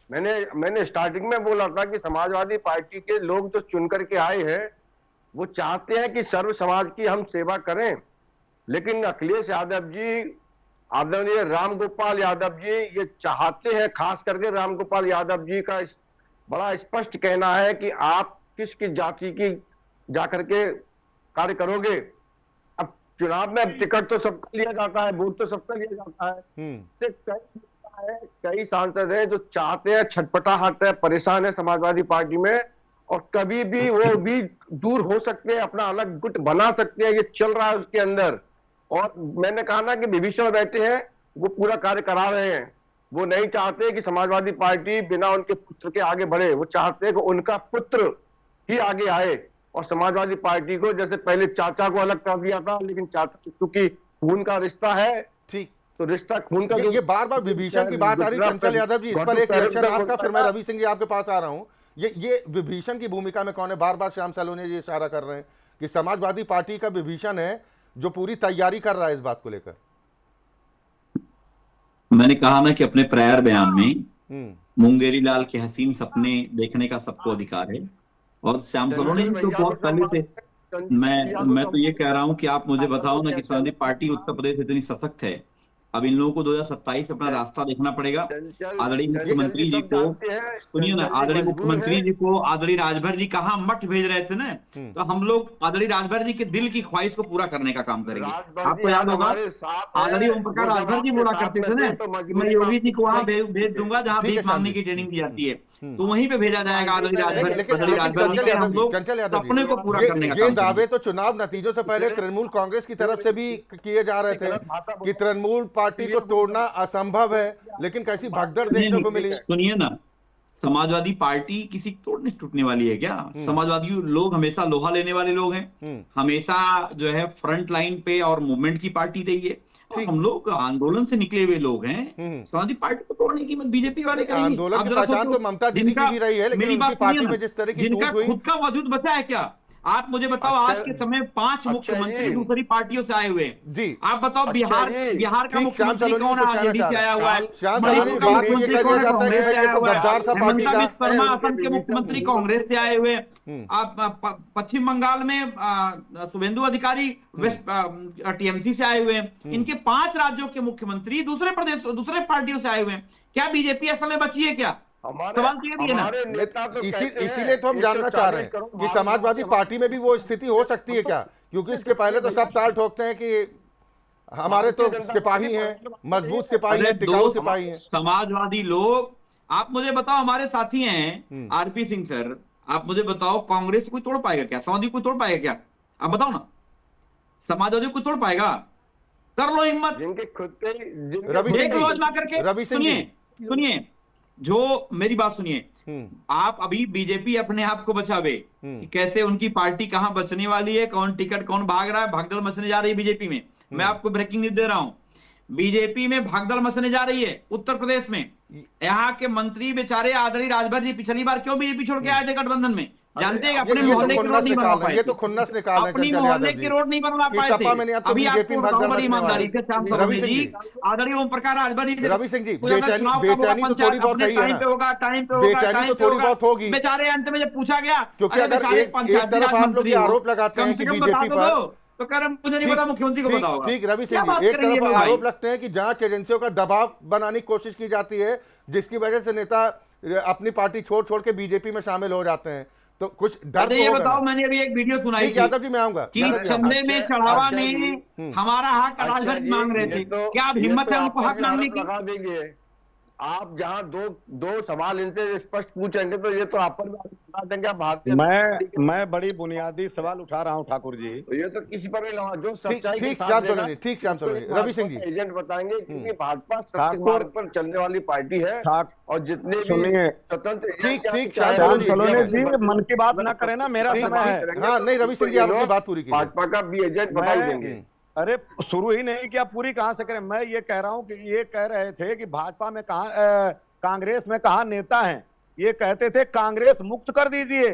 मैंने स्टार्टिंग में बोला था कि समाजवादी पार्टी के लोग जो चुन करके आए हैं वो चाहते हैं कि सर्व समाज की हम सेवा करें, लेकिन अखिलेश यादव जी, आदरणीय रामगोपाल यादव जी ये चाहते हैं, खास करके रामगोपाल यादव जी का बड़ा स्पष्ट कहना है कि आप किस जाति की जाकर के कार्य करोगे। अब चुनाव में टिकट तो सबका लिया जाता है, वोट तो सबका लिया जाता है। कई सांसद हैं जो चाहते हैं, छटपटाहट है, परेशान है समाजवादी पार्टी में, और कभी भी वो भी दूर हो सकते हैं, अपना अलग गुट बना सकते हैं। ये चल रहा है उसके अंदर। और मैंने कहा ना कि विभीषण बैठे हैं, वो पूरा कार्य करा रहे हैं। वो नहीं चाहते कि समाजवादी पार्टी बिना उनके पुत्र के आगे बढ़े। वो चाहते हैं कि उनका पुत्र ही आगे आए। और समाजवादी पार्टी को जैसे पहले चाचा को अलग कर दिया था, लेकिन चाचा क्योंकि खून का रिश्ता है, ठीक, तो रिश्ता खून का। ये बार बार विभीषण की बात आ रही। चंचल यादव जी, इस पर एक रिएक्शन आपका, फिर मैं रवि सिंह जी आपके पास आ रहा हूं। ये विभीषण की भूमिका में कौन है? बार बार श्याम सलोने जी इशारा कर रहे हैं कि समाजवादी पार्टी का विभीषण है जो पूरी तैयारी कर रहा है इस बात को लेकर। मैंने कहा ना कि अपने प्रायर बयान में मुंगेरी लाल के हसीन सपने देखने का सबको अधिकार है। और श्याम सलोने तो बहुत पहले से मैं तो ये कह रहा हूं कि आप मुझे बताओ ना कि समाजवादी पार्टी उत्तर प्रदेश इतनी सशक्त है, अब इन लोगों को 2027 अपना रास्ता देखना पड़ेगा। आदरणीय मुख्यमंत्री जी को सुनिए ना, आदरणीय मुख्यमंत्री जी को आदरणीय राजभर जी कहाँ मठ भेज रहे थे ना, तो हम लोग आदरणीय राजभर जी के दिल की ख्वाहिश को पूरा करने का काम करेंगे। आपको याद होगा आदरणीय ओम प्रकाश राजभर जी बोला करते थे ना, मैं योगी जी को वहां भेज दूंगा जहाँ भीख मांगने की ट्रेनिंग दी जाती है, तो वहीं पे भेजा जाएगा आदरणीय राजभर जी। हम लोग अपने को पूरा करने का ये दावे तो चुनाव नतीजों से पहले तृणमूल कांग्रेस की तरफ से भी किए जा रहे थे कि तृणमूल पार्टी को तोड़ना असंभव है, लेकिन कैसी भगदड़ देखने को मिली। सुनिए ना, समाजवादी पार्टी किसी तोड़ने टूटने वाली है क्या? समाजवादी लोग हमेशा लोहा लेने वाले लोग हैं, हमेशा जो है फ्रंट लाइन पे और मूवमेंट की पार्टी रही है। और हम लोग आंदोलन से निकले हुए लोग हैं। समाजवादी पार्टी को तोड़ने की बीजेपी वाले करेंगे। आंदोलन की पहचान तो ममता दीदी की भी रही है, लेकिन उनकी पार्टी में जिस तरह की जिनका खुद का वजूद बचा है क्या? आप मुझे बताओ, आज के समय 5 मुख्यमंत्री दूसरी पार्टियों से आए हुए हैं जी। आप बताओ बिहार का मुख्यमंत्री कौन है? आरजेडी से आया हुआ है। असम के मुख्यमंत्री कांग्रेस से आए हुए हैं। आप पश्चिम बंगाल में शुभेंदु अधिकारी टीएमसी से आए हुए हैं। इनके 5 राज्यों के मुख्यमंत्री दूसरे पार्टियों से आए हुए हैं। क्या बीजेपी असल में बची है क्या? सवाल ये ना, इसीलिए तो हम जानना चाह रहे हैं कि समाजवादी पार्टी में भी वो स्थिति हो सकती है क्या? क्योंकि इसके पहले तो सब ताल ठोकते हैं कि हमारे तो सिपाही हैं, मजबूत सिपाही हैं, टिकाऊ सिपाही हैं। समाजवादी लोग, आप मुझे बताओ, हमारे साथी हैं आरपी सिंह सर, आप मुझे बताओ कांग्रेस कोई तोड़ पाएगा क्या? समाजवादी कोई तोड़ पाएगा क्या? आप बताओ ना, समाजवादी कोई तोड़ पाएगा? कर लो हिम्मत, रवि सिंह सुनिए, जो मेरी बात सुनिए, आप अभी बीजेपी अपने आप को बचावे कि कैसे उनकी पार्टी कहां बचने वाली है, कौन टिकट कौन भाग रहा है, भागदौड़ मचने जा रही है बीजेपी में। मैं आपको ब्रेकिंग न्यूज दे रहा हूं, बीजेपी में भागदौड़ मचने जा रही है उत्तर प्रदेश में। यहाँ के मंत्री बेचारे आदरणीय राजभर जी पिछली बार क्यों बीजेपी छोड़ के आए थे गठबंधन में? जानते हैं अपने मोहल्ले की रोड नहीं बनवा पाए, ये तो खुन्नस निकाल रहे हैं, अपनी मोहल्ले की रोड नहीं बनवा पाए थे। अभी आपको बताऊं बड़ी ईमानदारी से, रवि सिंह जी, आदरणीय ओम प्रकाश राजभर जी, रवि सिंह जी, बेचैनी तो थोड़ी बहुत है ना, टाइम पे बेचैनी तो थोड़ी बहुत होगी बेचारे। अंत में जब पूछा गया, क्योंकि अगर एक तरफ आप लोग आरोप लगाते हैं कि बीजेपी पर, तो कर मुझे नहीं पता, मुख्यमंत्री को बताओ। ठीक, रवि सिंह जी, एक तरफ आरोप लगते हैं कि जांच एजेंसियों का दबाव बनाने की कोशिश की जाती है, जिसकी वजह से नेता अपनी पार्टी छोड़ छोड़ के बीजेपी में शामिल हो जाते हैं, तो कुछ डर अरे तो ये होगा बताओ, ना। मैंने अभी एक वीडियो सुनाई ठीक, थी यादव जी मैं आऊंगा कि यादव जी आऊंगा। चंदे में चढ़ावा अच्छा जी, में हमारा हक राजभर अच्छा जी जी, मांग रहे ये थे। तो- क्या अब ये हिम्मत तो है आप उनको पर हक भी मांगने आरोप की? लगा देंगे। आप जहां दो सवाल इनसे स्पष्ट पूछेंगे तो ये तो आप पर भी आरोप लगा देंगे। आप भारतीय मैं बड़ी बुनियादी सवाल उठा रहा हूं ठाकुर जी। तो ये तो किसी पर भी लगा, जो सच्चाई के ठीक, साथ श्याम देगा, सोलंकी, ठीक, श्याम उसको सोलंकी, एक रवि सिंह जी। भाजपा का एजेंट बताएंगे, क्योंकि भाजपा सत्य ठाकुर- मार्ग पर चलने वाली पार्टी है। और जितने भी सुनिए, स्वतंत्र ठीक, एजेंट ठीक, चाहे श्याम वो सोलंकी जी, मन की बात ना करें ना, मेरा ठीक, समय ठीक, है। हाँ, नहीं, रवि सिंह जी, आप अपनी बात पूरी कीजिए। भाजपा का भी एजेंट बता ही देंगे। अरे शुरू ही नहीं किया, पूरी कहां से करें। मैं ये कह रहा हूं कि ये कह रहे थे कि भाजपा में कहा, कांग्रेस में कहा नेता हैं। ये कहते थे कांग्रेस मुक्त कर दीजिए।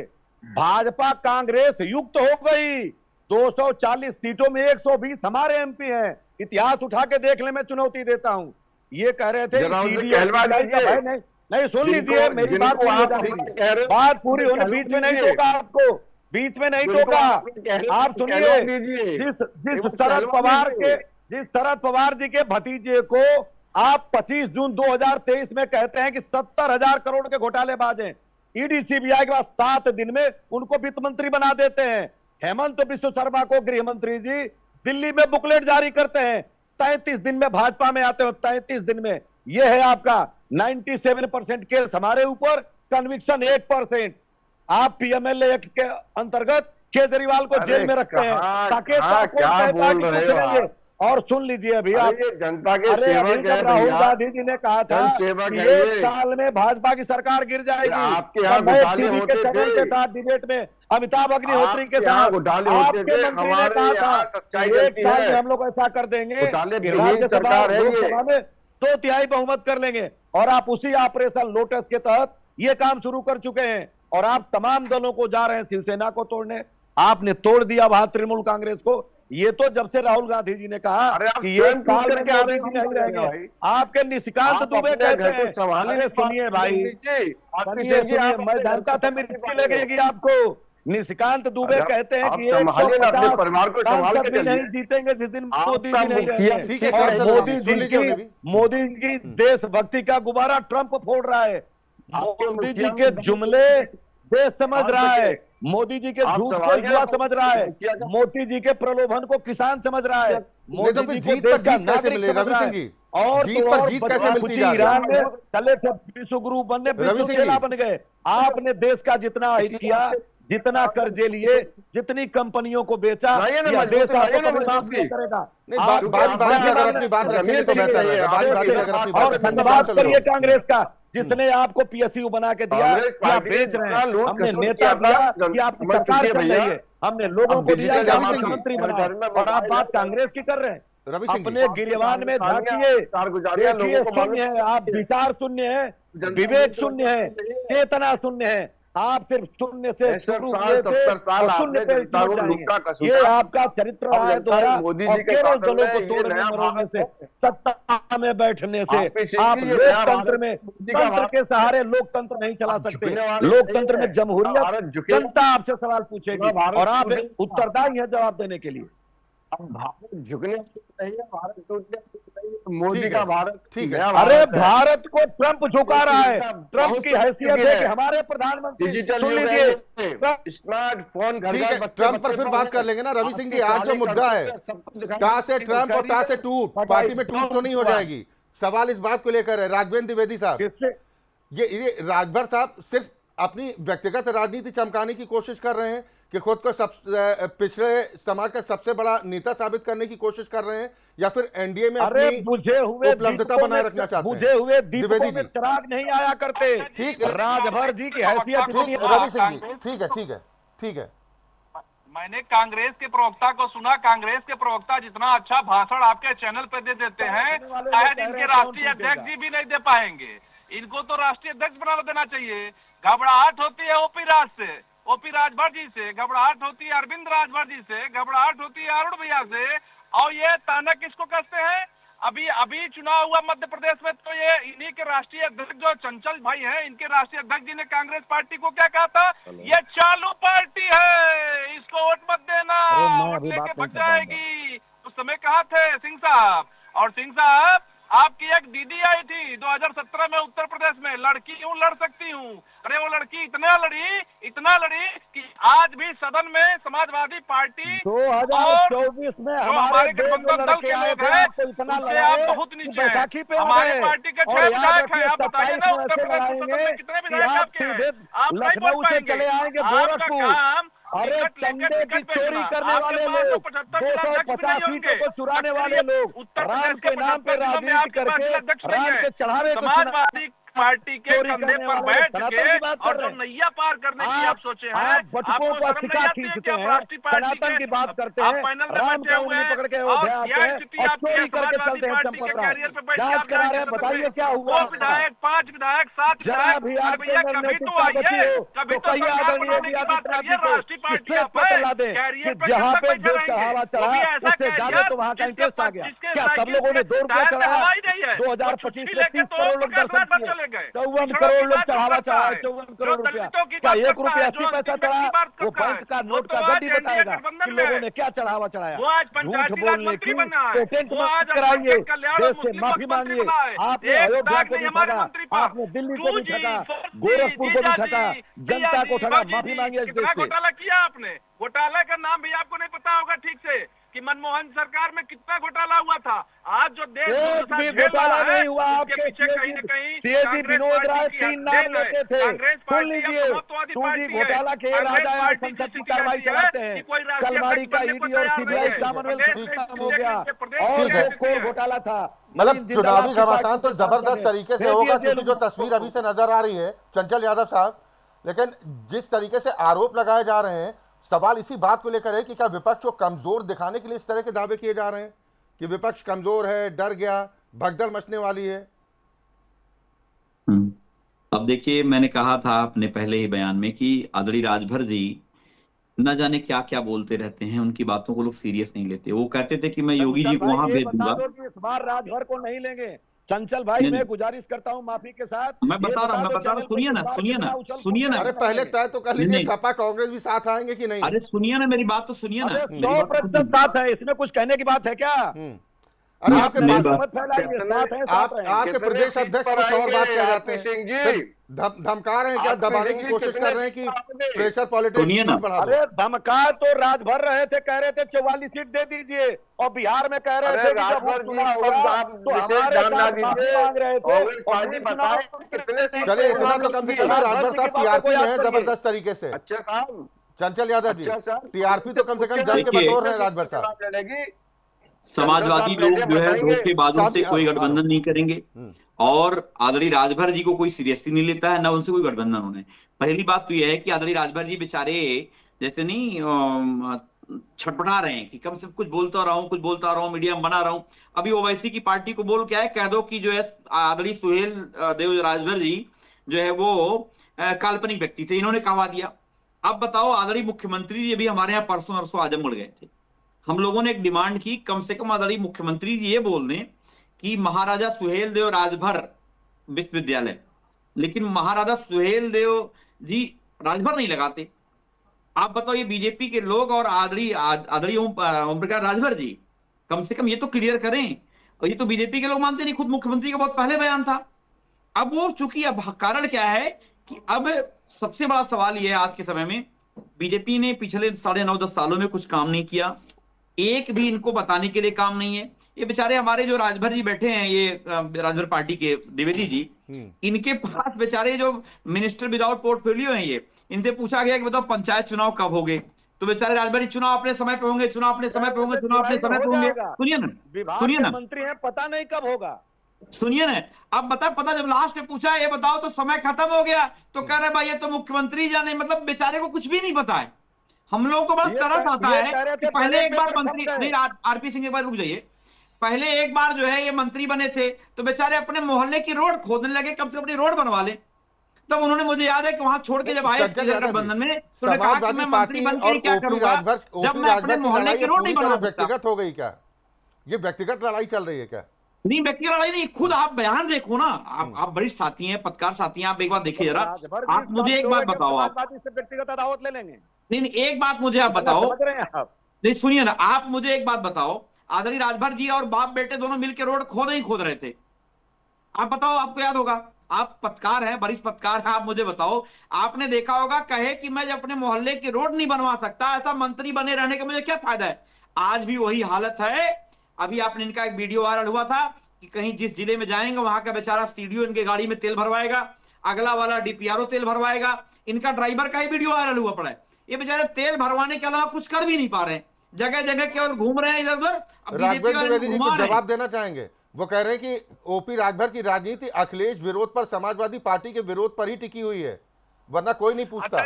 भाजपा कांग्रेस युक्त हो गई। 240 सीटों में 120 हमारे एमपी हैं। इतिहास उठा के देख ले, मैं चुनौती देता हूं। ये कह रहे थे जरा उनसे CDS कहलवा का दीजिए। भय नहीं। नहीं, सुन लीजिए, मेरी जिनको बात पूरी हो आप जाएगी। अपना कह रहे हो, बात पूरी होने, कहलवा बीच में नहीं दीजिए। टोका आपको, बीच में नहीं जिनको टोका। आप अपना कहलवा आप सुनिए, दीजिए। जिस शरद पवार के, जिस शरद पवार जी के भतीजे को आप 25 जून 2023 में कहते हैं कि 70,000 करोड़ के घोटालेबाज हैं, ईडी सीबीआई के बाद 7 दिन में उनको वित्त मंत्री बना देते हैं। हेमंत बिश्व शर्मा को गृह मंत्री जी दिल्ली में बुकलेट जारी करते हैं। 33 दिन में भाजपा में आते हो, 33 दिन में। यह है आपका 97% केस हमारे ऊपर, कन्विक्शन 1%। आप पीएमएलए एक्ट के अंतर्गत केजरीवाल को जेल में रखते हैं ताकि क्या बोल रहे हो आप? और सुन लीजिए अभी आप, ये जनता के अरे सेवक अभी है जब राहुल भैया। गांधी जी ने कहा था जनसेवक कि है ये। 1 साल में भाजपा की सरकार गिर जाएगी, आपके यहाँ तब मैं घोटाले टीवी के होते चैनल थे। के साथ डिबेट में अमिताभ अग्निहोत्री के आपके यहाँ साथ घोटाले होते आपके थे, मंत्री ने हमारे कहा यहाँ था सच्चाई कि 1 चलती साल है। में हम लोग ऐसा कर देंगे घोटाले कि विहीन राज्यसभा सरकार है ये। लोकसभा में 2/3 बहुमत कर लेंगे। और आप उसी ऑपरेशन लोटस के तहत ये काम शुरू कर चुके हैं। और आप तमाम दलों को जा रहे हैं शिवसेना को तोड़ने। आपने तोड़ दिया वहां तृणमूल कांग्रेस को। ये तो जब से राहुल गांधी जी ने कहा अरे आप कि ये स्वयं साल में करके मोदी आगे जी क्यों नहीं कर रहे हैं रहेंगे, भाई? आपके निशिकांत आप दुबे अपने कहते घर को हैं। संभालिए, अरे सुनिए भाई, सुनिए, मैं जानता था मिर्ची लगेगी आपको। निशिकांत दुबे अरे कहते हैं आप कि संभालिए ना, अपने 150 परिवार को संभाल सांसद के भी नहीं चलिए। जीतेंगे जिस दिन मोदी आपका जी नहीं मुखिया रहेंगे। ठीक है, और साहब, मोदी सुन जी लीजिए उन्हें भी। मोदी जी की देशभक्ति का गुब्बारा ट्रंप फोड़ रहा है। मोदी जी के जुमले देश समझ रहा है। मोदी जी के झूठ को युवा समझ रहा है। मोदी जी के प्रलोभन को किसान समझ रहा है। मोदी फिर जी को जीत पर देश का जीत कैसे नागरिक मिले, समझ रवि रहा सिंह है। जी? और जीत तो पर और जीत बच्चा कैसे मिलती कुची जा रही है? ईरान में चले थे, विश्व गुरु बनने, रवि विश्व सिंह चेला जी। बन गए। आपने देश का जितना हित किया, जितना कर्जे लिए, जितनी कंपनियों को बेचा, या देश आपको कभी माफ नहीं करेगा। नहीं, आप बारी बारी से अगर अपनी बात रखेंगे तो बेहतर रहेगा। बारी बारी से अगर अपनी बात और रखेंगे। धन्यवाद चलो। करिए कांग्रेस का, जिसने आपको PSU बना के दिया कि आप बेच रहे हैं। हमने नेता दिया कि आपकी सरकार चल रही है। हमने लोगों को दिया कि आप मुख्यमंत्री बनाए। और आप बात कांग्रेस की कर रहे हैं। रवि सिंह जी, अपने गिरवान में झांकिए, देखिए, शून्य है आप, विचार शून्य है, विवेक शून्य है, चेतना शून्य है। आप सिर्फ शून्य से शुरू हुए थे और शून्य पे पहुंच जाएंगे। ये आपका चरित्र रहा है दोहरा। और केवल दलों को तोड़ने मरोड़ने से, सत्ता में बैठने से आप लोकतंत्र में, तंत्र के सहारे लोकतंत्र नहीं चला सकते। लोकतंत्र में जमहूरियत, जनता आपसे सवाल पूछेगी और आप उत्तरदायी हैं जवाब देने के लिए। अब भारत झुकने नहीं है, भारत टूटने नहीं है, मोदी का भारत ठीक है। अरे भारत को ट्रंप झुका रहा है। ट्रंप की हैसियत है कि हमारे प्रधानमंत्री, डिजिटल सुन लीजिए, स्मार्टफोन घर ठीक घर है, बच्चे ट्रंप पर फिर बात कर लेंगे ना। रवि सिंह जी, आज जो मुद्दा है, टा से ट्रंप और टा से टूट, पार्टी में टूट तो नहीं हो जाएगी। सवाल इस बात को लेकर है, राघवेंद्र द्विवेदी साहब, किससे? ये राजभर साहब सिर्फ अपनी व्यक्तिगत राजनीति चमकाने की कोशिश कर रहे हैं कि खुद को पिछड़े समाज का सबसे बड़ा नेता साबित करने की कोशिश कर रहे हैं, या फिर एनडीए में अरे अपनी बुझे हुए उपलब्धता दीपकों बनाए में- रखना चाहते हैं? बुझे हुए द्विवेदी दीपकों में जी। चिराग नहीं आया करते। ठीक, राजभर जी की हैसियत ठीक, इतनी रवि सिंह जी, ठीक है, ठीक है, ठीक है। मैंने कांग्रेस के प्रवक्ता को सुना। कांग्रेस के प्रवक्ता जितना अच्छा भाषण आपके चैनल पे दे देते हैं, शायद इनके राष्ट्रीय अध्यक्ष जी भी नहीं दे पाएंगे। इनको तो राष्ट्रीय अध्यक्ष बना देना चाहिए। घबराहट होती है ओपी राज से, ओपी राजभर जी से, घबराहट होती है अरविंद राजभर जी से, घबराहट होती है अरुण भैया से। और ये ताना किसको कसते हैं? अभी चुनाव हुआ मध्य प्रदेश में, तो ये इन्हीं के राष्ट्रीय अध्यक्ष जो चंचल भाई हैं, इनके राष्ट्रीय अध्यक्ष जी ने कांग्रेस पार्टी को क्या कहा था? ये चालू पार्टी है, इसको वोट मत देना, वोट लेके भग जाएगी। उस समय कहा थे सिंह साहब। और सिंह साहब आपकी एक दीदी आई थी 2017 में उत्तर प्रदेश में, लड़की हूँ लड़ सकती हूँ। अरे वो लड़की इतना लड़ी कि आज भी सदन में समाजवादी पार्टी 2024 में हमारे गठबंधन दल के लोग हैं, उनसे आप बहुत नीचे हैं। हमारी पार्टी के 6 विधायक हैं, आप बताइए ना उत्तर प्रदेश संसद में कितने विधायक आपके हैं? आप नहीं बोल पाएंगे। आपका काम अरे चंदे की चोरी करने वाले लोग, 250 सीटों को चुराने वाले लोग, राम के नाम पे राजनीति करके राम के चढ़ावे को समाजवादी पार्टी के कंधे पर बैठ के और जो नैया पार करने की आप सोचे हैं, आप बटुकों का सिक्का खींचते हैं, सनातन की बात करते हैं, राम का उंगली पकड़ के अयोध्या आते हैं और चोरी करके चलते हैं चंपत। जांच करा रहे हैं, बताइए क्या हुआ? 2 विधायक, 5 विधायक, 7 जरा भी आपके अंदर नैतिकता बची हो तो कहिए आदरणीय योगी आदित्यनाथ जी को इस पे ला दें कि जहाँ पे जो चढ़ावा चढ़ा उससे ज्यादा तो वहाँ का इंटरेस्ट आ गया। क्या सब लोगों ने 2 रुपया चढ़ाया? 2025 में 30 करोड़ लोग दर्शन किए, 54 करोड़ लोग चढ़ावा चढ़ाया, 54 करोड़ रुपया। क्या 1 रुपया 80 पैसा चढ़ा? वो बैंक का नोट का गड्डी बताएगा कि लोगों ने क्या चढ़ावा चढ़ाया। झूठ बोलने की पेटेंट मत कराइए, देश से माफी मांगिए। आपने अयोध्या को भी ठगा, आपने दिल्ली को भी ठगा, गोरखपुर को भी ठगा, जनता को ठगा, माफी मांगिए इस देश से। घोटाला किया आपने, घोटाले का नाम भी आपको नहीं पता होगा ठीक से कि मनमोहन सरकार में कितना घोटाला हुआ था। आज जो देश एक भी घोटाला नहीं हुआ। आपके सीएजी विनोद राय 3 नाम लेते थे। सुन लीजिए, 2G घोटाला के राजा आज संसद की कार्रवाई चलाते हैं। कलमाड़ी का ईडी और सीबीआई कॉमनवेल्थ खत्म हो गया और कोल घोटाला था। मतलब चुनावी घमासान तो जबरदस्त तरीके से होगा, क्योंकि जो तस्वीर अभी से नजर आ रही है चंचल यादव साहब, लेकिन जिस तरीके से आरोप लगाए जा रहे हैं, सवाल इसी बात को लेकर है कि क्या विपक्ष को कमजोर दिखाने के लिए इस तरह के दावे किए जा रहे हैं कि विपक्ष कमजोर है, डर गया, भगदड़ मचने वाली है? अब देखिए, मैंने कहा था अपने पहले ही बयान में कि आदरणीय राजभर जी न जाने क्या क्या बोलते रहते हैं, उनकी बातों को लोग सीरियस नहीं लेते। वो कहते थे कि मैं योगी जी को वहां भेज दूंगा। इस बार राजभर को नहीं लेंगे। चंचल भाई, मैं गुजारिश करता हूँ माफी के साथ, मैं बता रहा हूँ, सुनिए ना। अरे पहले तय तो कर लीजिए, सपा कांग्रेस भी साथ आएंगे कि नहीं? अरे सुनिए ना, मेरी बात तो सुनिए ना। 100% साथ है, इसमें कुछ कहने की बात है क्या? अरे आपके आपके प्रदेश अध्यक्ष कुछ और बात कह जाते हैं, धमका रहे हैं क्या, दबाने की कोशिश कर रहे हैं कि प्रेशर पॉलिटिक्स बढ़ा दो? अरे धमका तो राजभर रहे थे, कह रहे थे 44 सीट दे दीजिए, और बिहार में कह रहे थे कि जब चुनाव होगा तो हमारे साथ माफी मांग रहे थे। चलिए, इतना तो कम से कम राजभर साहब टीआरपी में है जबरदस्त तरीके से। अच्छा साहब, चंचल यादव जी, टीआरपी तो कम से कम जम के बतौर रहे राजभर साहब। समाजवादी लोग जो है धोखेबाजों से कोई गठबंधन नहीं करेंगे और आदरणीय राजभर जी को कोई सीरियसली नहीं लेता है, ना उनसे कोई गठबंधन होने। पहली बात तो यह है कि आदरणीय राजभर जी बेचारे जैसे नहीं छटपटा रहे हैं कि कम से कम कुछ बोलता रहा हूँ, मीडिया में बना रहा हूँ। अभी ओवैसी की पार्टी को बोल क्या है, कह दो कि जो है आदरणीय सुहेल देव राजभर जी जो है वो काल्पनिक व्यक्ति थे, इन्होंने कहवा दिया। अब बताओ, आदरणीय मुख्यमंत्री जी भी हमारे यहाँ परसों नरसों आजमगढ़ गए थे। हम लोगों ने एक डिमांड की, कम से कम आदरणीय मुख्यमंत्री जी ये बोल दें कि महाराजा सुहेल देव राजभर विश्वविद्यालय, लेकिन महाराजा सुहेल देव जी राजभर नहीं लगाते। आप बताओ, ये बीजेपी के लोग और आदरणीय ओम प्रकाश राजभर जी कम से कम ये तो क्लियर करें। और ये तो बीजेपी के लोग मानते नहीं, खुद मुख्यमंत्री का बहुत पहले बयान था। अब वो चूंकि अब कारण क्या है कि अब सबसे बड़ा सवाल यह है आज के समय में, बीजेपी ने पिछले 9.5-10 सालों में कुछ काम नहीं किया, एक भी इनको बताने के लिए काम नहीं है। ये बेचारे हमारे जो राजभर जी बैठे हैं, ये राजभर पार्टी के द्विवेदी जी, इनके पास बेचारे जो मिनिस्टर विदाउट पोर्टफोलियो हैं, ये इनसे पूछा गया कि बताओ पंचायत चुनाव कब होंगे, तो बेचारे राजभर जी चुनाव अपने समय पे होंगे, चुनाव अपने समय पे होंगे, चुनाव अपने समय पे होंगे। सुनिए ना, मंत्री हैं, पता नहीं कब होगा। सुनिए ना, अब पता जब लास्ट में पूछा ये बताओ तो समय खत्म हो गया, तो कह रहे भाई ये तो मुख्यमंत्री जाने, मतलब बेचारे को कुछ भी नहीं पता है। हम लोगों को बड़ा तरस आता है कि पहले एक बार मंत्री नहीं, आरपी सिंह एक बार रुक जाइए, पहले एक बार जो है ये मंत्री बने थे तो बेचारे अपने मोहल्ले की रोड खोदने लगे, कम से कम अपनी रोड बनवा ले। तब उन्होंने, मुझे याद है कि वहां छोड़ के जब आए गठबंधन में तो उन्होंने कहा कि मैं मंत्री बन के क्या करूंगा जब मैं अपने मोहल्ले की रोड नहीं बनवा सकता। व्यक्तिगत हो गई क्या, ये व्यक्तिगत लड़ाई चल रही है क्या? नहीं, व्यक्तिगत लड़ाई नहीं, खुद आप बयान देखो ना, आप बड़े साथी हैं, पत्रकार साथी हैं, आप एक बार देखिए जरा। आप मुझे एक बात बताओ, आप व्यक्तिगत अदावत ले लेंगे। नहीं, एक बात मुझे आप बताओ, नहीं सुनिए ना, आप मुझे एक बात बताओ, आदरणीय राजभर जी और बाप बेटे दोनों मिलकर रोड खोद ही खोद रहे थे। आप बताओ, आपको याद होगा, आप पत्रकार हैं, वरिष्ठ पत्रकार हैं, आप मुझे बताओ, आपने देखा होगा कहे कि मैं अपने मोहल्ले की रोड नहीं बनवा सकता, ऐसा मंत्री बने रहने का मुझे क्या फायदा है। आज भी वही हालत है। अभी आपने इनका एक वीडियो वायरल हुआ था कि कहीं जिस जिले में जाएंगे वहां का बेचारा सीडीओ इनके गाड़ी में तेल भरवाएगा, अगला वाला डीपीआरओ तेल भरवाएगा, इनका ड्राइवर का ही वीडियो वायरल हुआ पड़ा है। ये बेचारे तेल भरवाने के अलावा कुछ कर भी नहीं पा रहे हैं, जगह जगह केवल घूम रहे हैं इधर उधर। राघवेंद्र द्विवेदी जी को जवाब देना चाहेंगे। वो कह रहे हैं कि ओपी राजभर की राजनीति अखिलेश विरोध पर, समाजवादी पार्टी के विरोध पर ही टिकी हुई है, वरना कोई नहीं पूछता।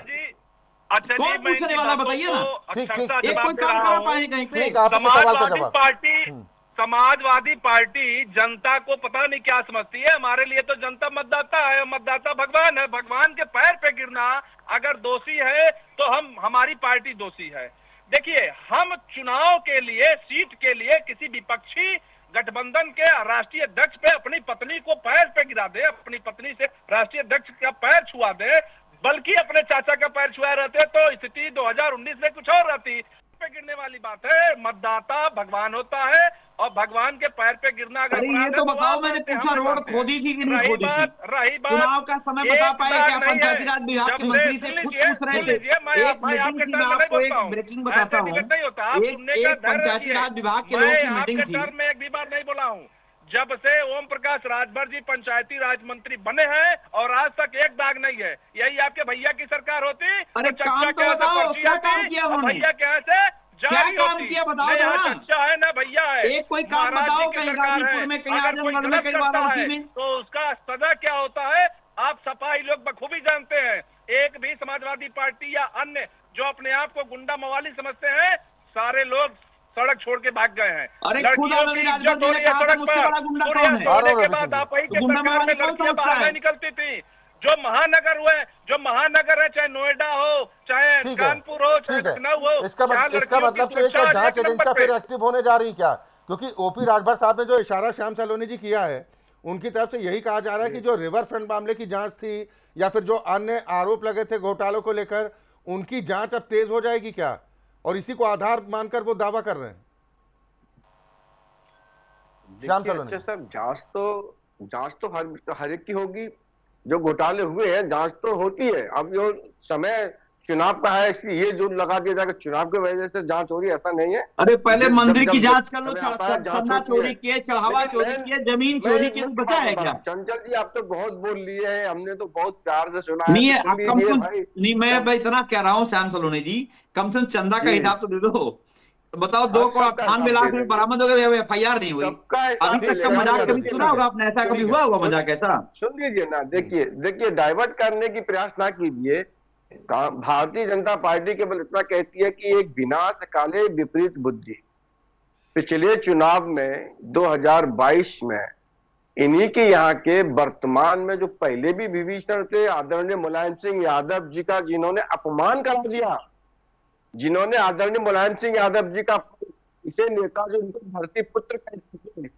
अच्छा कौन पूछने वाला बताइए ना। ठीक, एक कोई काम करा पाए कहीं पे। ठीक, आपके सवाल का जवाब। समाजवादी पार्टी जनता को पता नहीं क्या समझती है। हमारे लिए तो जनता मतदाता है, मतदाता भगवान है। भगवान के पैर पे गिरना अगर दोषी है तो हमारी पार्टी दोषी है। देखिए, हम चुनाव के लिए, सीट के लिए किसी विपक्षी गठबंधन के राष्ट्रीय अध्यक्ष पे अपनी पत्नी को पैर पे गिरा दे, अपनी पत्नी से राष्ट्रीय अध्यक्ष का पैर छुआ दे, बल्कि अपने चाचा का पैर छुआ रहते तो स्थिति 2019 में कुछ और रहती। पे गिरने वाली बात है। मतदाता भगवान होता है और भगवान के पैर पे गिरना अगर ये तो बताओ, मैंने पूछा रोड खोदी थी कि नहीं खोदी थी? रही बात चुनाव का समय बता पाए क्या? पंचायती राज विभाग के मंत्री से खुद पूछ रहे थे। एक मीटिंग थी, मैं आपको एक ब्रेकिंग बताता हूँ। एक पंचायती राज विभाग के लोगों की मीटिंग थी। मैं एक भी बार नहीं बोला हूँ। जब से ओम प्रकाश राजभर जी पंचायती राज मंत्री बने हैं और आज तक एक दाग नहीं है। यही आपके भैया की सरकार होती। अरे काम तो बताओ, क्या काम किया उन्होंने? भैया कैसे क्या काम किया बताओ ना। अच्छा है ना भैया है। एक कोई काम बताओ, कहीं गाजीपुर में, कहीं आजमगढ़ में, कहीं वाराणसी में, तो उसका सजा क्या होता है आप सफाई लोग बखूबी जानते हैं। एक भी समाजवादी पार्टी या अन्य जो अपने आप को गुंडा मवाली समझते हैं, सारे लोग सड़क छोड़ के भाग गए हैं। अरे खुद आदरणीय राजभर जी ने कहा था मुझसे बड़ा गुंडा कौन है? होने के बाद आप ही के सरकार में लड़कियां बाहर नहीं निकलती थी। जो महानगर हुए, जो महानगर है, चाहे नोएडा हो, चाहे कानपुर हो, चाहे लखनऊ हो, इसका मतलब तो एक जांच एजेंसी फिर एक्टिव होने जा रही क्या? क्योंकि ओपी राजभर साहब ने जो इशारा श्याम सलोनी जी किया है, उनकी तरफ से यही कहा जा रहा है कि जो रिवर फ्रंट मामले की जांच थी या फिर जो अन्य आरोप लगे थे घोटालों को लेकर, उनकी जांच अब तेज हो जाएगी क्या? और इसी को आधार मानकर वो दावा कर रहे हैं। श्याम सलोनी सर, जांच तो हर एक की होगी। जो घोटाले हुए हैं जांच तो होती है। अब जो समय चुनाव का है इसलिए ये जो लगा दिया जाएगा चुनाव की वजह से जांच हो रही है, ऐसा नहीं है। अरे पहले मंदिर की जांच कर लो, चंदा चोरी किए, चढ़ावा चोरी किए, जमीन चोरी किए, बचा है क्या? चंचल जी, आप तो बहुत बोल लिए हैं, हमने तो बहुत प्यार से सुना है। नहीं, कम से नहीं, मैं इतना कह रहा हूँ श्याम सलोनी जी, कम से कम चंदा का हिसाब तो दे दो। बताओ, 2.98 लाख रुपए बरामद हो गए, FIR नहीं हुई। अभी तक का मजाक कभी सुना होगा आपने? ऐसा कभी हुआ होगा मजाक ऐसा? सुन लीजिए ना, देखिए डाइवर्ट करने की प्रयास ना कीजिए। भारतीय जनता पार्टी केवल इतना कहती है कि एक विनाश काले विपरीत बुद्धि। पिछले चुनाव में 2022 में इन्हीं के यहाँ के वर्तमान में जो पहले भी विभीषण थे, आदरणीय मुलायम सिंह यादव जी का जिन्होंने अपमान करा दिया, जिन्होंने आदरणीय मुलायम सिंह यादव जी का, इसे नेता जो उनको धरती पुत्र कहते थे,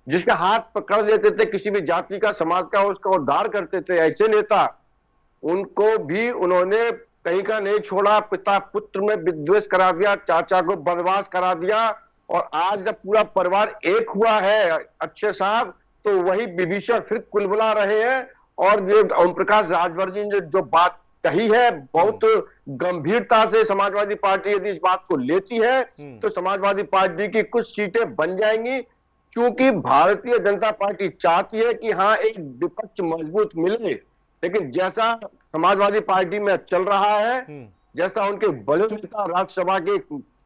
जिसका हाथ पकड़ लेते थे किसी भी जाति का, समाज का, उसका उद्धार करते थे, ऐसे नेता, उनको भी उन्होंने कहीं का नहीं छोड़ा। पिता पुत्र में विद्वेष करा दिया, चाचा को बनवास करा दिया। और आज जब पूरा परिवार एक हुआ है अक्षय साहब, तो वही विभीषण फिर कुलबुला रहे हैं। और ये ओम प्रकाश राजभर जी ने जो बात कही है, बहुत गंभीरता से समाजवादी पार्टी यदि इस बात को लेती है तो समाजवादी पार्टी की कुछ सीटें बन जाएंगी। क्योंकि भारतीय जनता पार्टी चाहती है कि हाँ, एक विपक्ष मजबूत मिले, लेकिन जैसा समाजवादी पार्टी में चल रहा है, जैसा उनके बड़े नेता राज्यसभा के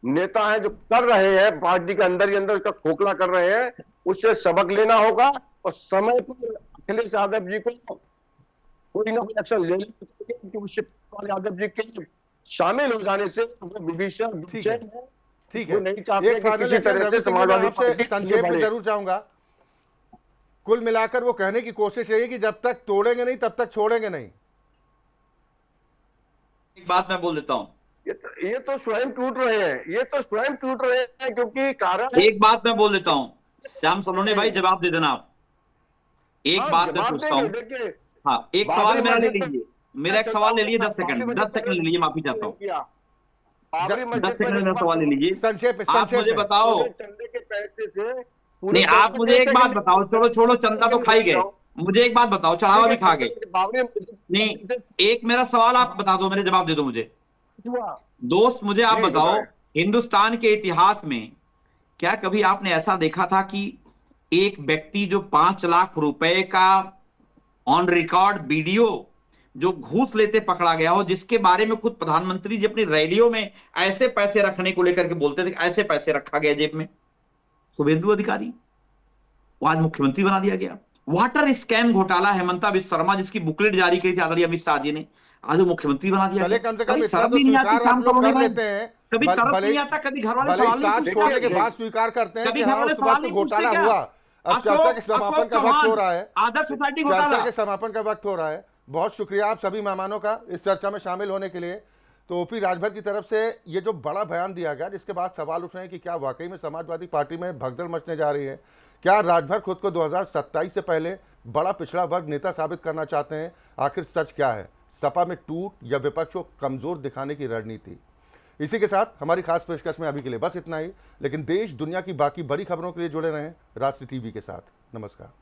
नेता हैं जो कर रहे हैं, पार्टी के अंदर ही अंदर उसका खोखला कर रहे हैं, उससे सबक लेना होगा। और समय पर अखिलेश यादव जी को कोई ना कोई एक्शन ले लेना चाहिए, क्योंकि शिवपाल यादव जी के शामिल हो जाने से वो विभीषण ठीक है। वो नहीं चाहते एक फाइनल समाजवादी पार्टी संक्षेप में जरूर चाहूंगा। कुल मिलाकर वो कहने की कोशिश है कि जब तक तोड़ेंगे नहीं तब तक छोड़ेंगे नहीं। एक बात मैं बोल देता हूँ, ये तो स्वयं टूट रहे हैं, ये तो स्वयं टूट रहे हैं, क्योंकि कारण। एक बात मैं बोल देता हूँ श्याम सलोनी भाई, जवाब दे देना आप। एक बात मैं पूछता हूँ, हाँ, एक सवाल मेरा ले लीजिए, मेरा एक सवाल ले लीजिए, 10 सेकंड ले लीजिए, माफी चाहता हूँ। बाबरी 10 मस्जिद सेकंड में सवाल ले लीजिए। संक्षेप आप संक्षेप मुझे में। बताओ, चंदे के पैसे से नहीं आप मुझे एक बात बताओ, चलो छोड़ो चंदा तो खाई गए, मुझे एक बात बताओ, चढ़ावा भी खा गए, बाबरी नहीं एक मेरा सवाल आप बता दो, मेरे जवाब दे दो मुझे। दोस्त मुझे आप जी, बताओ, बताएं। हिंदुस्तान के इतिहास में क्या कभी आपने ऐसा देखा था कि एक व्यक्ति जो 5 लाख रुपए का ऑन रिकॉर्ड वीडियो जो घूस लेते पकड़ा गया हो, जिसके बारे में खुद प्रधानमंत्री जी अपनी रैलियों में ऐसे पैसे रखने को लेकर के बोलते थे कि ऐसे पैसे रखा गया जेब में? शुभेंदु अधिकारी, वो आज मुख्यमंत्री बना दिया गया। वाटर स्कैम घोटाला हेमंता बिस्वा शर्मा जिसकी बुकलेट जारी की थी आदरणीय अमित शाह जी ने, आज वो मुख्यमंत्री बना दिया चले गया। कम से कम कभी इतना शर्म तो भी नहीं आती स्वीकार शाम आप लोग सलोने कर भाई, लेते हैं, कभी तरस भले नहीं आता, कभी घर वाले भले ही सवाल नहीं साथ पूछते छोड़ने के क्या? बाद स्वीकार करते हैं कभी कि घर हाँ वाले उस सवाल वक्त नहीं पूछते घोटाला क्या? हुआ। अब चर्चा के समापन अशोक का वक्त हो चौहान, रहा है, आदर्श सोसाइटी चर्चा घोटाला। के समापन का वक्त हो रहा है। बहुत शुक्रिया आप सभी मेहमानों का इस चर्चा में शामिल होने के लिए। तो ओपी राजभर की तरफ से ये जो बड़ा बयान दिया गया, जिसके बाद सवाल उठ रहे हैं कि क्या वाकई में समाजवादी पार्टी में भगदड़ मचने जा रही है, क्या राजभर खुद को 2027 से पहले बड़ा पिछड़ा वर्ग नेता साबित करना चाहते हैं? आखिर सच क्या है, सपा में टूट या विपक्ष को कमजोर दिखाने की रणनीति? इसी के साथ हमारी खास पेशकश में अभी के लिए बस इतना ही, लेकिन देश दुनिया की बाकी बड़ी खबरों के लिए जुड़े रहें राष्ट्रीय टीवी के साथ। नमस्कार।